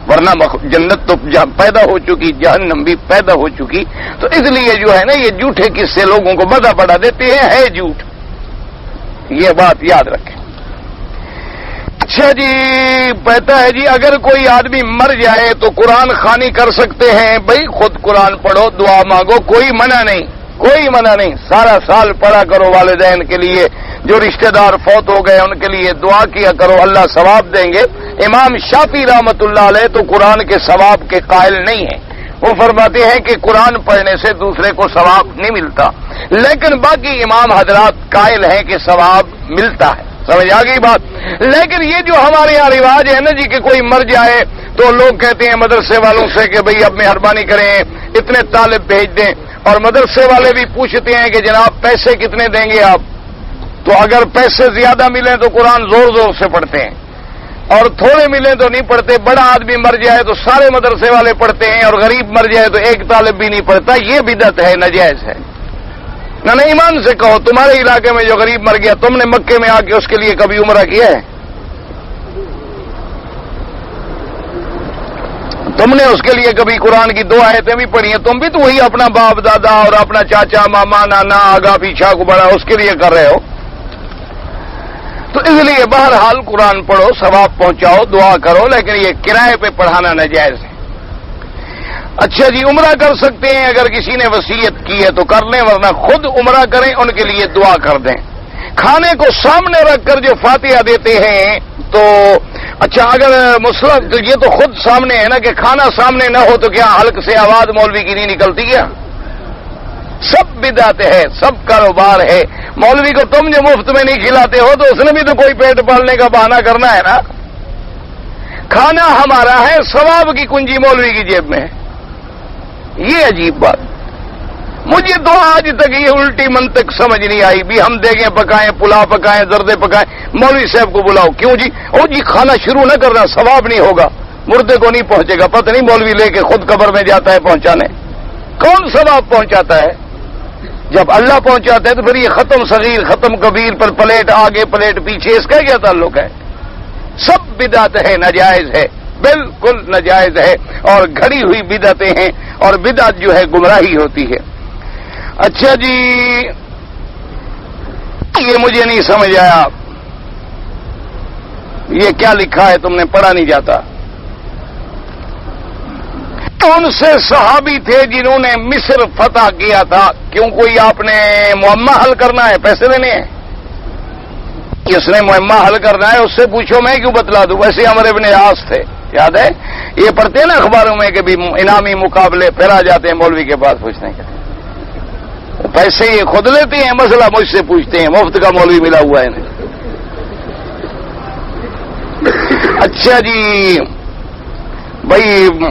ورنہ جنت تو پیدا ہو چکی، جہنم بھی پیدا ہو چکی۔ تو اس لیے جو ہے نا یہ جھوٹے قصے لوگوں کو مزہ بڑھا دیتے ہیں، ہے جھوٹ، یہ بات یاد رکھیں۔ اچھا جی، کہتا ہے جی اگر کوئی آدمی مر جائے تو قرآن خوانی کر سکتے ہیں؟ بھائی خود قرآن پڑھو، دعا مانگو، کوئی منع نہیں، کوئی منع نہیں، سارا سال پڑھا کرو، والدین کے لیے، جو رشتہ دار فوت ہو گئے ان کے لیے دعا کیا کرو، اللہ ثواب دیں گے۔ امام شافعی رحمۃ اللہ علیہ تو قرآن کے ثواب کے قائل نہیں ہیں، وہ فرماتے ہیں کہ قرآن پڑھنے سے دوسرے کو ثواب نہیں ملتا، لیکن باقی امام حضرات قائل ہیں کہ ثواب ملتا ہے، سمجھ آ گئی بات۔ لیکن یہ جو ہمارے یہاں رواج ہے نا جی کہ کوئی مر جائے تو لوگ کہتے ہیں مدرسے والوں سے کہ بھئی اب مہربانی کریں اتنے طالب بھیج دیں، اور مدرسے والے بھی پوچھتے ہیں کہ جناب پیسے کتنے دیں گے آپ؟ تو اگر پیسے زیادہ ملیں تو قرآن زور زور سے پڑھتے ہیں، اور تھوڑے ملیں تو نہیں پڑھتے۔ بڑا آدمی مر جائے تو سارے مدرسے والے پڑھتے ہیں، اور غریب مر جائے تو ایک طالب بھی نہیں پڑھتا، یہ بدعت ہے، ناجائز ہے۔ نہ ایمان سے کہو، تمہارے علاقے میں جو غریب مر گیا تم نے مکے میں آ کے اس کے لیے کبھی عمرہ کیا ہے؟ تم نے اس کے لیے کبھی قرآن کی 2 آیتیں بھی پڑھی ہیں؟ تم بھی تو وہی اپنا باپ دادا اور اپنا چاچا ماما نانا آگا پیچھا کو بڑا اس کے لیے کر رہے ہو۔ تو اس لیے بہرحال قرآن پڑھو، ثواب پہنچاؤ، دعا کرو، لیکن یہ کرائے پہ پڑھانا ناجائز ہے۔ اچھا جی، عمرہ کر سکتے ہیں، اگر کسی نے وصیت کی ہے تو کر لیں، ورنہ خود عمرہ کریں، ان کے لیے دعا کر دیں۔ کھانے کو سامنے رکھ کر جو فاتحہ دیتے ہیں تو اچھا، اگر مسلم تو یہ تو خود سامنے ہے نا، کہ کھانا سامنے نہ ہو تو کیا حلق سے آواز مولوی کی نہیں نکلتی کیا؟ سب بدعت ہے، سب کاروبار ہے۔ مولوی کو تم جو مفت میں نہیں کھلاتے ہو تو اس نے بھی تو کوئی پیٹ پالنے کا بہانہ کرنا ہے نا۔ کھانا ہمارا ہے، ثواب کی کنجی مولوی کی جیب میں ہے، یہ عجیب بات۔ مجھے تو آج تک یہ الٹی منطق سمجھ نہیں آئی، بھی ہم دیگیں پکائیں، پلاؤ پکائیں، زردے پکائیں، مولوی صاحب کو بلاؤ، کیوں جی؟ او جی کھانا شروع نہ کرنا، ثواب نہیں ہوگا، مردے کو نہیں پہنچے گا، پتہ نہیں مولوی لے کے خود قبر میں جاتا ہے پہنچانے، کون ثواب پہنچاتا ہے؟ جب اللہ پہنچاتا ہے تو پھر یہ ختم صغیر ختم کبیر پر پلیٹ آگے پلیٹ پیچھے، اس کا کیا تعلق ہے؟ سب بدعت ہے، ناجائز ہے، بالکل ناجائز ہے، اور گھڑی ہوئی بدعتیں ہیں، اور بدعت جو ہے گمراہی ہوتی ہے۔ اچھا جی، یہ مجھے نہیں سمجھ آیا، یہ کیا لکھا ہے؟ تم نے پڑھا نہیں جاتا؟ کون سے صحابی تھے جنہوں نے مصر فتح کیا تھا؟ کیوں کوئی آپ نے معمہ حل کرنا ہے، پیسے دینے ہیں؟ اس نے معمہ حل کرنا ہے، اس سے پوچھو، میں کیوں بتلا دوں؟ ویسے عمرو بن عاص تھے، یاد ہے؟ یہ پڑھتے ہیں نا اخباروں میں کہ بھی انعامی مقابلے پھر آ جاتے ہیں مولوی کے پاس پوچھنے کے، پیسے یہ خود لیتے ہیں، مسئلہ مجھ سے پوچھتے ہیں، مفت کا مولوی ملا ہوا ہے انہیں۔ اچھا جی بھائی،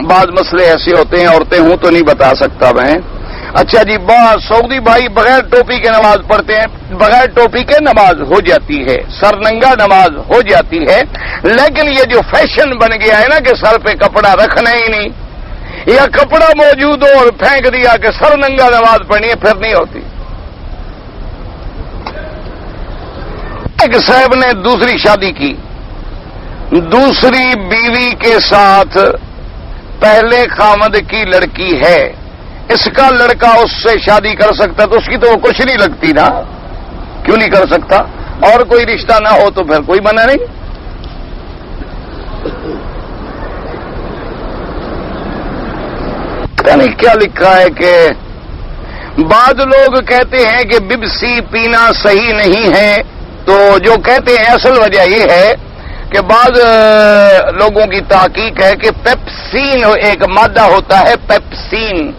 بعض مسئلے ایسے ہوتے ہیں، عورتیں ہوں تو نہیں بتا سکتا میں۔ اچھا جی، سعودی بھائی بغیر ٹوپی کے نماز پڑھتے ہیں، بغیر ٹوپی کے نماز ہو جاتی ہے، سر ننگا نماز ہو جاتی ہے، لیکن یہ جو فیشن بن گیا ہے نا کہ سر پہ کپڑا رکھنا ہی نہیں، یا کپڑا موجود ہو اور پھینک دیا کہ سر ننگا نماز پڑھنی ہے، پھر نہیں ہوتی۔ ایک صاحب نے دوسری شادی کی، دوسری بیوی کے ساتھ پہلے خامد کی لڑکی ہے، اس کا لڑکا اس سے شادی کر سکتا تو اس کی تو وہ کچھ نہیں لگتی نا، کیوں نہیں کر سکتا؟ اور کوئی رشتہ نہ ہو تو پھر کوئی منع نہیں۔ یعنی کیا لکھا ہے کہ بعض لوگ کہتے ہیں کہ ببسی پینا صحیح نہیں ہے، تو جو کہتے ہیں اصل وجہ یہ ہے کہ بعض لوگوں کی تحقیق ہے کہ پیپسین ایک مادہ ہوتا ہے، پیپسین،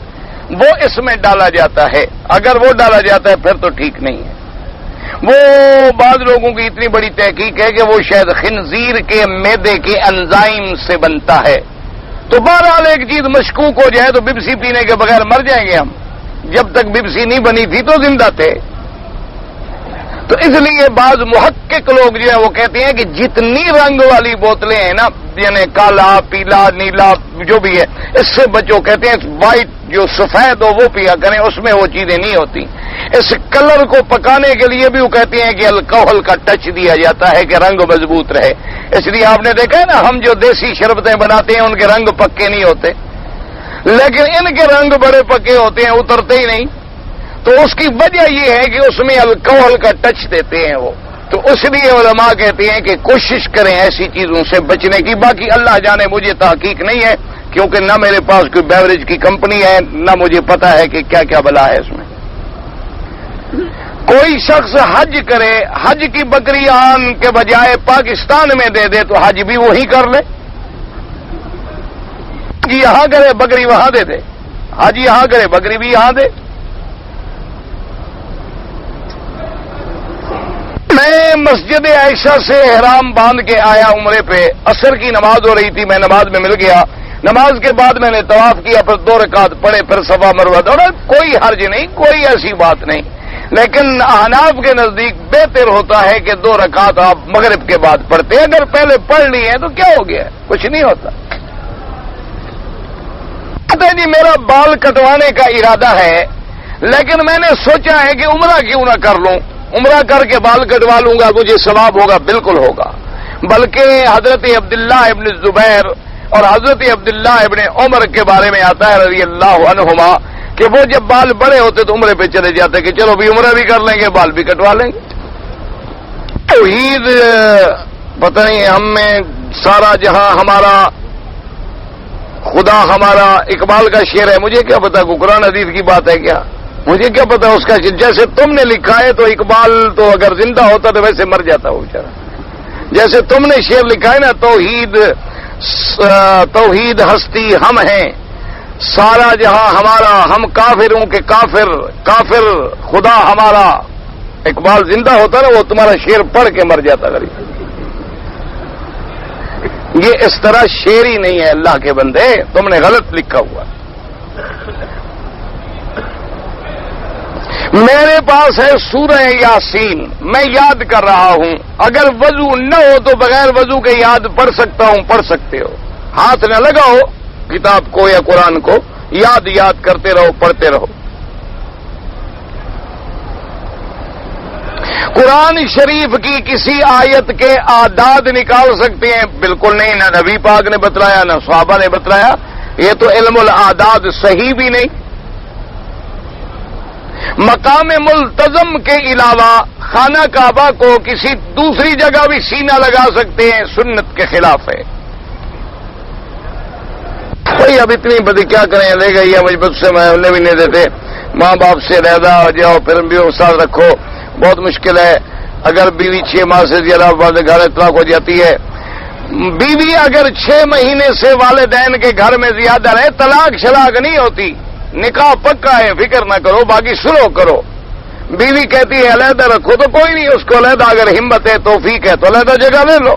وہ اس میں ڈالا جاتا ہے، اگر وہ ڈالا جاتا ہے پھر تو ٹھیک نہیں ہے۔ وہ بعض لوگوں کی اتنی بڑی تحقیق ہے کہ وہ شاید خنزیر کے میدے کے انزائم سے بنتا ہے، تو بہرحال ایک چیز مشکوک ہو جائے تو ببسی پینے کے بغیر مر جائیں گے ہم، جب تک ببسی نہیں بنی تھی تو زندہ تھے۔ تو اس لیے بعض محقق لوگ جو ہے وہ کہتے ہیں کہ جتنی رنگ والی بوتلیں ہیں نا، یعنی کالا، پیلا، نیلا جو بھی ہے، اس سے بچو. کہتے ہیں وائٹ جو سفید ہو وہ پیا کریں، اس میں وہ چیزیں نہیں ہوتی. اس کلر کو پکانے کے لیے بھی وہ کہتے ہیں کہ الکوہل کا ٹچ دیا جاتا ہے کہ رنگ مضبوط رہے. اس لیے آپ نے دیکھا ہے نا، ہم جو دیسی شربتیں بناتے ہیں ان کے رنگ پکے نہیں ہوتے، لیکن ان کے رنگ بڑے پکے ہوتے ہیں، اترتے ہی نہیں. تو اس کی وجہ یہ ہے کہ اس میں الکوہل کا ٹچ دیتے ہیں وہ. تو اس لیے علماء کہتے ہیں کہ کوشش کریں ایسی چیزوں سے بچنے کی. باقی اللہ جانے، مجھے تحقیق نہیں ہے، کیونکہ نہ میرے پاس کوئی بیوریج کی کمپنی ہے، نہ مجھے پتا ہے کہ کیا کیا بلا ہے اس میں. کوئی شخص حج کرے، حج کی بکری آن کے بجائے پاکستان میں دے دے تو حج بھی وہی کر لے. حج یہاں کرے، بکری وہاں دے دے. حج یہاں کرے، بکری بھی یہاں دے. میں مسجد عائشہ سے احرام باندھ کے آیا عمرے پہ. عصر کی نماز ہو رہی تھی، میں نماز میں مل گیا. نماز کے بعد میں نے طواف کیا، پھر 2 رکعت پڑھے، پھر صفا مروہ دوڑا. کوئی حرج نہیں، کوئی ایسی بات نہیں. لیکن احناف کے نزدیک بہتر ہوتا ہے کہ 2 رکعت آپ مغرب کے بعد پڑھتے ہیں. اگر پہلے پڑھ لی ہیں تو کیا ہو گیا، کچھ نہیں ہوتا. جی میرا بال کٹوانے کا ارادہ ہے، لیکن میں نے سوچا ہے کہ عمرہ کیوں نہ کر لوں. عمرہ کر کے بال کٹوا لوں گا، مجھے ثواب ہوگا. بالکل ہوگا. بلکہ حضرت عبداللہ ابن زبیر اور حضرت عبداللہ ابن عمر کے بارے میں آتا ہے رضی اللہ عنہما کہ وہ جب بال بڑے ہوتے تو عمرے پہ چلے جاتے کہ چلو بھی عمرہ بھی کر لیں گے، بال بھی کٹوا لیں گے. توحید پتہ نہیں ہم میں سارا جہاں ہمارا، خدا ہمارا. اقبال کا شعر ہے، مجھے کیا پتا کو قرآن حدیث کی بات ہے کیا، مجھے کیا پتا اس کا. جیسے تم نے لکھا ہے تو اقبال تو اگر زندہ ہوتا تو ویسے مر جاتا وہ بیچارہ. جیسے تم نے شعر لکھا ہے نا، توحید ہستی ہم ہیں، سارا جہاں ہمارا، ہم کافروں کے کافر، کافر خدا ہمارا. اقبال زندہ ہوتا نا وہ تمہارا شعر پڑھ کے مر جاتا غریب. یہ اس طرح شعر ہی نہیں ہے اللہ کے بندے، تم نے غلط لکھا ہوا. میرے پاس ہے سورہ یاسین، میں یاد کر رہا ہوں. اگر وضو نہ ہو تو بغیر وضو کے یاد پڑھ سکتا ہوں. پڑھ سکتے ہو، ہاتھ نہ لگاؤ کتاب کو یا قرآن کو، یاد کرتے رہو، پڑھتے رہو. قرآن شریف کی کسی آیت کے اعداد نکال سکتے ہیں؟ بالکل نہیں. نہ نبی پاک نے بتلایا، نہ صحابہ نے بتلایا. یہ تو علم الاعداد صحیح بھی نہیں. مقام ملتزم کے علاوہ خانہ کعبہ کو کسی دوسری جگہ بھی سینہ لگا سکتے ہیں، سنت کے خلاف ہے. کوئی اب اتنی بدی کیا کریں، لے گئی ہے مجھ سے، میں انہیں بھی نہیں دیتے. ماں باپ سے علیحدہ ہو جاؤ، پھر بھی ساتھ رکھو، بہت مشکل ہے. اگر بیوی 6 ماہ سے زیادہ بعد گھر اطلاق ہو جاتی ہے. بیوی اگر 6 مہینے سے والدین کے گھر میں زیادہ رہے، طلاق شلاق نہیں ہوتی، نکاح پکا ہے، فکر نہ کرو، باقی سلو کرو. بیوی کہتی ہے علیحدہ رکھو تو کوئی نہیں، اس کو علیحدہ اگر ہمت ہے توفیق ہے تو علیحدہ جگہ لے لو.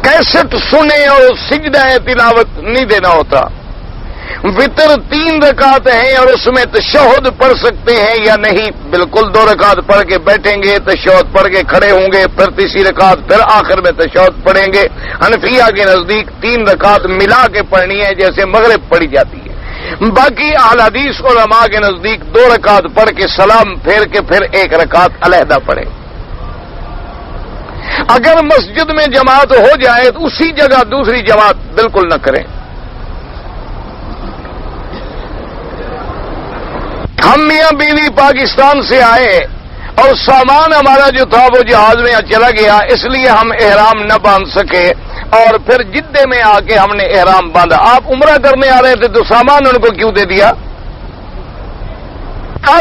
کیسٹ سنے اور سجدہ تلاوت نہیں دینا ہوتا. وطر 3 رکعت ہیں اور اس میں تشہد پڑھ سکتے ہیں یا نہیں؟ بالکل 2 رکعت پڑھ کے بیٹھیں گے، تشہد پڑھ کے کھڑے ہوں گے، پھر تیسری رکعت، پھر آخر میں تشہد پڑھیں گے. حنفیہ کے نزدیک 3 رکعت ملا کے پڑھنی ہے جیسے مغرب پڑھی جاتی ہے. باقی اہل حدیث علماء کے نزدیک 2 رکعت پڑھ کے سلام پھیر کے پھر 1 رکعت علیحدہ پڑھیں. اگر مسجد میں جماعت ہو جائے تو اسی جگہ دوسری جماعت بالکل نہ کریں. ہم میاں بیوی پاکستان سے آئے اور سامان ہمارا جو تھا وہ جہاز میں چلا گیا، اس لیے ہم احرام نہ باندھ سکے اور پھر جدے میں آ کے ہم نے احرام باندھا. آپ عمرہ کرنے آ رہے تھے تو سامان ان کو کیوں دے دیا؟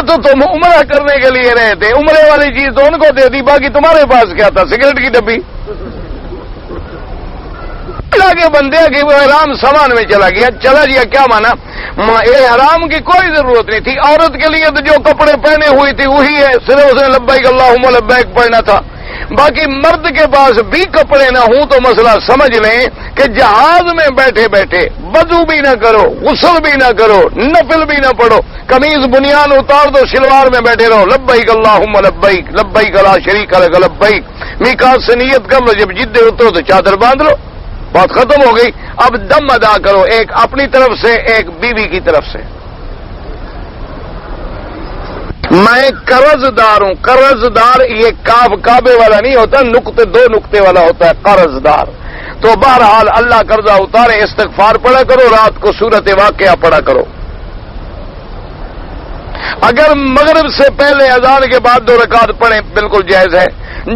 تو تم عمرہ کرنے کے لیے رہے تھے، عمرے والی چیز تو ان کو دے دی، باقی تمہارے پاس کیا تھا؟ سگریٹ کی ڈبی. کے بندے کہ وہ احرام سامان میں چلا گیا، چلا گیا کیا مانا؟ احرام کی کوئی ضرورت نہیں تھی. عورت کے لیے تو جو کپڑے پہنے ہوئی تھی وہی ہے، صرف اس نے لبیک اللہم لبیک پڑھنا تھا. باقی مرد کے پاس بھی کپڑے نہ ہوں تو مسئلہ سمجھ لیں کہ جہاز میں بیٹھے بیٹھے وضو بھی نہ کرو، غسل بھی نہ کرو، نفل بھی نہ پڑھو، قمیض بنیان اتار دو، شلوار میں بیٹھے رہو، لبیک اللہم لبیک لبیک لا شریک لک لبیک، میقات سے نیت کر لو، جب جدے اترو تو چادر باندھ لو، بات ختم ہو گئی۔ اب دم ادا کرو، ایک اپنی طرف سے، ایک بیوی کی طرف سے۔ میں قرض دار ہوں، قرض دار یہ کاف کعبے والا نہیں ہوتا، نقطے دو نقطے والا ہوتا ہے قرض دار۔ تو بہرحال اللہ قرضہ اتارے، استغفار پڑھا کرو، رات کو سورت واقعہ پڑھا کرو۔ اگر مغرب سے پہلے اذان کے بعد 2 رکعت پڑھیں بالکل جائز ہے۔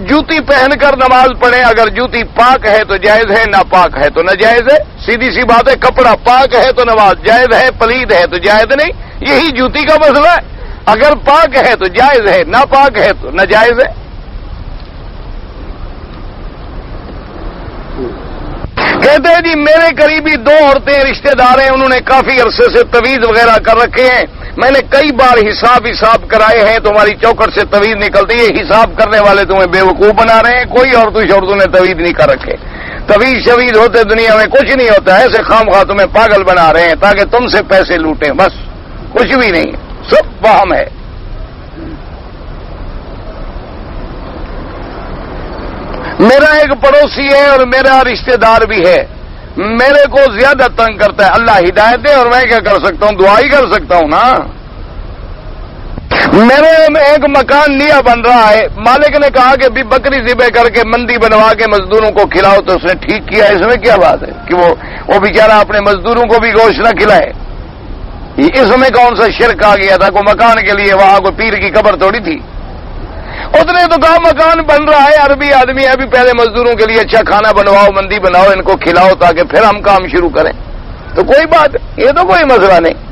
جوتی پہن کر نماز پڑھیں، اگر جوتی پاک ہے تو جائز ہے، ناپاک ہے تو ناجائز ہے، سیدھی سی بات ہے۔ کپڑا پاک ہے تو نماز جائز ہے، پلید ہے تو جائز نہیں، یہی جوتی کا مسئلہ ہے۔ اگر پاک ہے تو جائز ہے، ناپاک ہے تو ناجائز ہے۔ کہتے ہیں جی میرے قریبی 2 عورتیں رشتہ دار ہیں، انہوں نے کافی عرصے سے تویز وغیرہ کر رکھے ہیں، میں نے کئی بار حساب کرائے ہیں، تمہاری چوکٹ سے تویز نکلتی ہے، حساب کرنے والے تمہیں بے وقوف بنا رہے ہیں، کوئی عورتوں نے تویز نہیں کر رکھے، تویز شویز ہوتے دنیا میں کچھ نہیں ہوتا، ایسے خام خواہ تمہیں پاگل بنا رہے ہیں تاکہ تم سے پیسے لوٹیں، بس کچھ بھی نہیں، سب وہم ہے۔ میرا ایک پڑوسی ہے اور میرا رشتہ دار بھی ہے، میرے کو زیادہ تنگ کرتا ہے، اللہ ہدایت دے، اور میں کیا کر سکتا ہوں، دعا ہی کر سکتا ہوں نا۔ میرے میں ایک مکان نیا بن رہا ہے، مالک نے کہا کہ بھی بکری ذبح کر کے مندی بنوا کے مزدوروں کو کھلاؤ، تو اس نے ٹھیک کیا، اس میں کیا بات ہے کہ وہ بیچارہ اپنے مزدوروں کو بھی گوشت نہ کھلائے، اس میں کون سا شرک آ گیا تھا؟ کوئی مکان کے لیے وہاں کوئی پیر کی قبر تھوڑی تھی، اس نے تو کہا مکان بن رہا ہے، عربی آدمی ہے، ابھی پہلے مزدوروں کے لیے اچھا کھانا بنواؤ، مندی بناؤ، ان کو کھلاؤ تاکہ پھر ہم کام شروع کریں، تو کوئی بات، یہ تو کوئی مسئلہ نہیں۔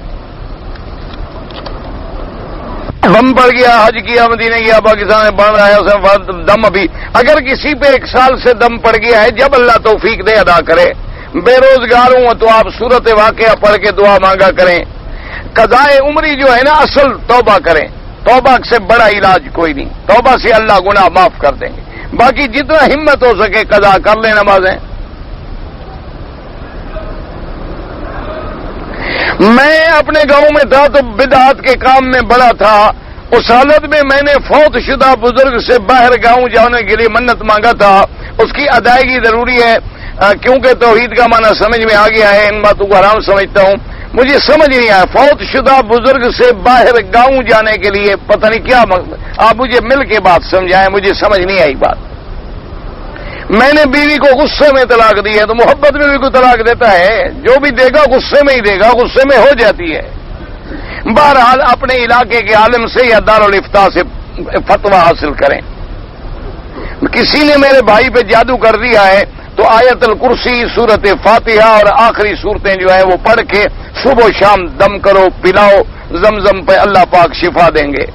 دم پڑ گیا، حج کیا، مدینے گیا، پاکستان میں بن رہا ہے، اس میں دم ابھی، اگر کسی پہ 1 سال سے دم پڑ گیا ہے، جب اللہ توفیق دے ادا کرے۔ بے روزگار ہوں تو آپ سورت واقعہ پڑھ کے دعا مانگا کریں۔ قضائے عمری جو ہے نا، اصل توبہ کریں، توبہ سے بڑا علاج کوئی نہیں، توبہ سے اللہ گناہ معاف کر دیں گے، باقی جتنا ہمت ہو سکے قضا کر لیں نمازیں۔ میں اپنے گاؤں میں تھا تو بدعات کے کام میں بڑا تھا، اس حالت میں میں نے فوت شدہ بزرگ سے باہر گاؤں جانے کے لیے منت مانگا تھا، اس کی ادائیگی ضروری ہے، کیونکہ توحید کا معنی سمجھ میں آ گیا ہے، ان باتوں کو حرام سمجھتا ہوں، مجھے سمجھ نہیں آیا، فوت شدہ بزرگ سے باہر گاؤں جانے کے لیے پتہ نہیں کیا مقصد، آپ مجھے مل کے بات سمجھائیں، مجھے سمجھ نہیں آئی بات۔ میں نے بیوی کو غصے میں طلاق دی ہے، تو محبت میں بھی کوئی طلاق دیتا ہے؟ جو بھی دے گا غصے میں ہی دے گا، غصے میں ہو جاتی ہے۔ بہرحال اپنے علاقے کے عالم سے یا دارالافتاء سے فتویٰ حاصل کریں۔ کسی نے میرے بھائی پہ جادو کر دیا ہے تو آیت الکرسی، سورت فاتحہ اور آخری صورتیں جو ہیں وہ پڑھ کے صبح و شام دم کرو، پلاؤ، زمزم پہ اللہ پاک شفا دیں گے۔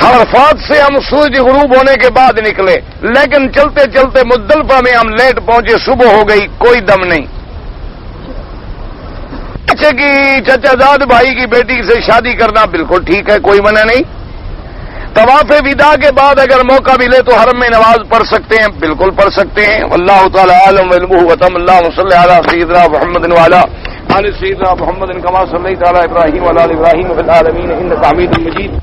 عرفات سے ہم سورج غروب ہونے کے بعد نکلے، لیکن چلتے چلتے مزدلفہ میں ہم لیٹ پہنچے، صبح ہو گئی، کوئی دم نہیں۔ بچے کی چچا زاد بھائی کی بیٹی سے شادی کرنا بالکل ٹھیک ہے، کوئی منع نہیں۔ طواف وداع کے بعد اگر موقع ملے تو حرم میں نماز پڑھ سکتے ہیں، بالکل پڑھ سکتے ہیں، واللہ تعالی عالم علمہ وتم اللہم صلی علی سیدنا محمد وعلی آل سیدنا محمد کما صلیت علی ابراہیم وعلی آل ابراہیم فی العالمین انک حمید مجید۔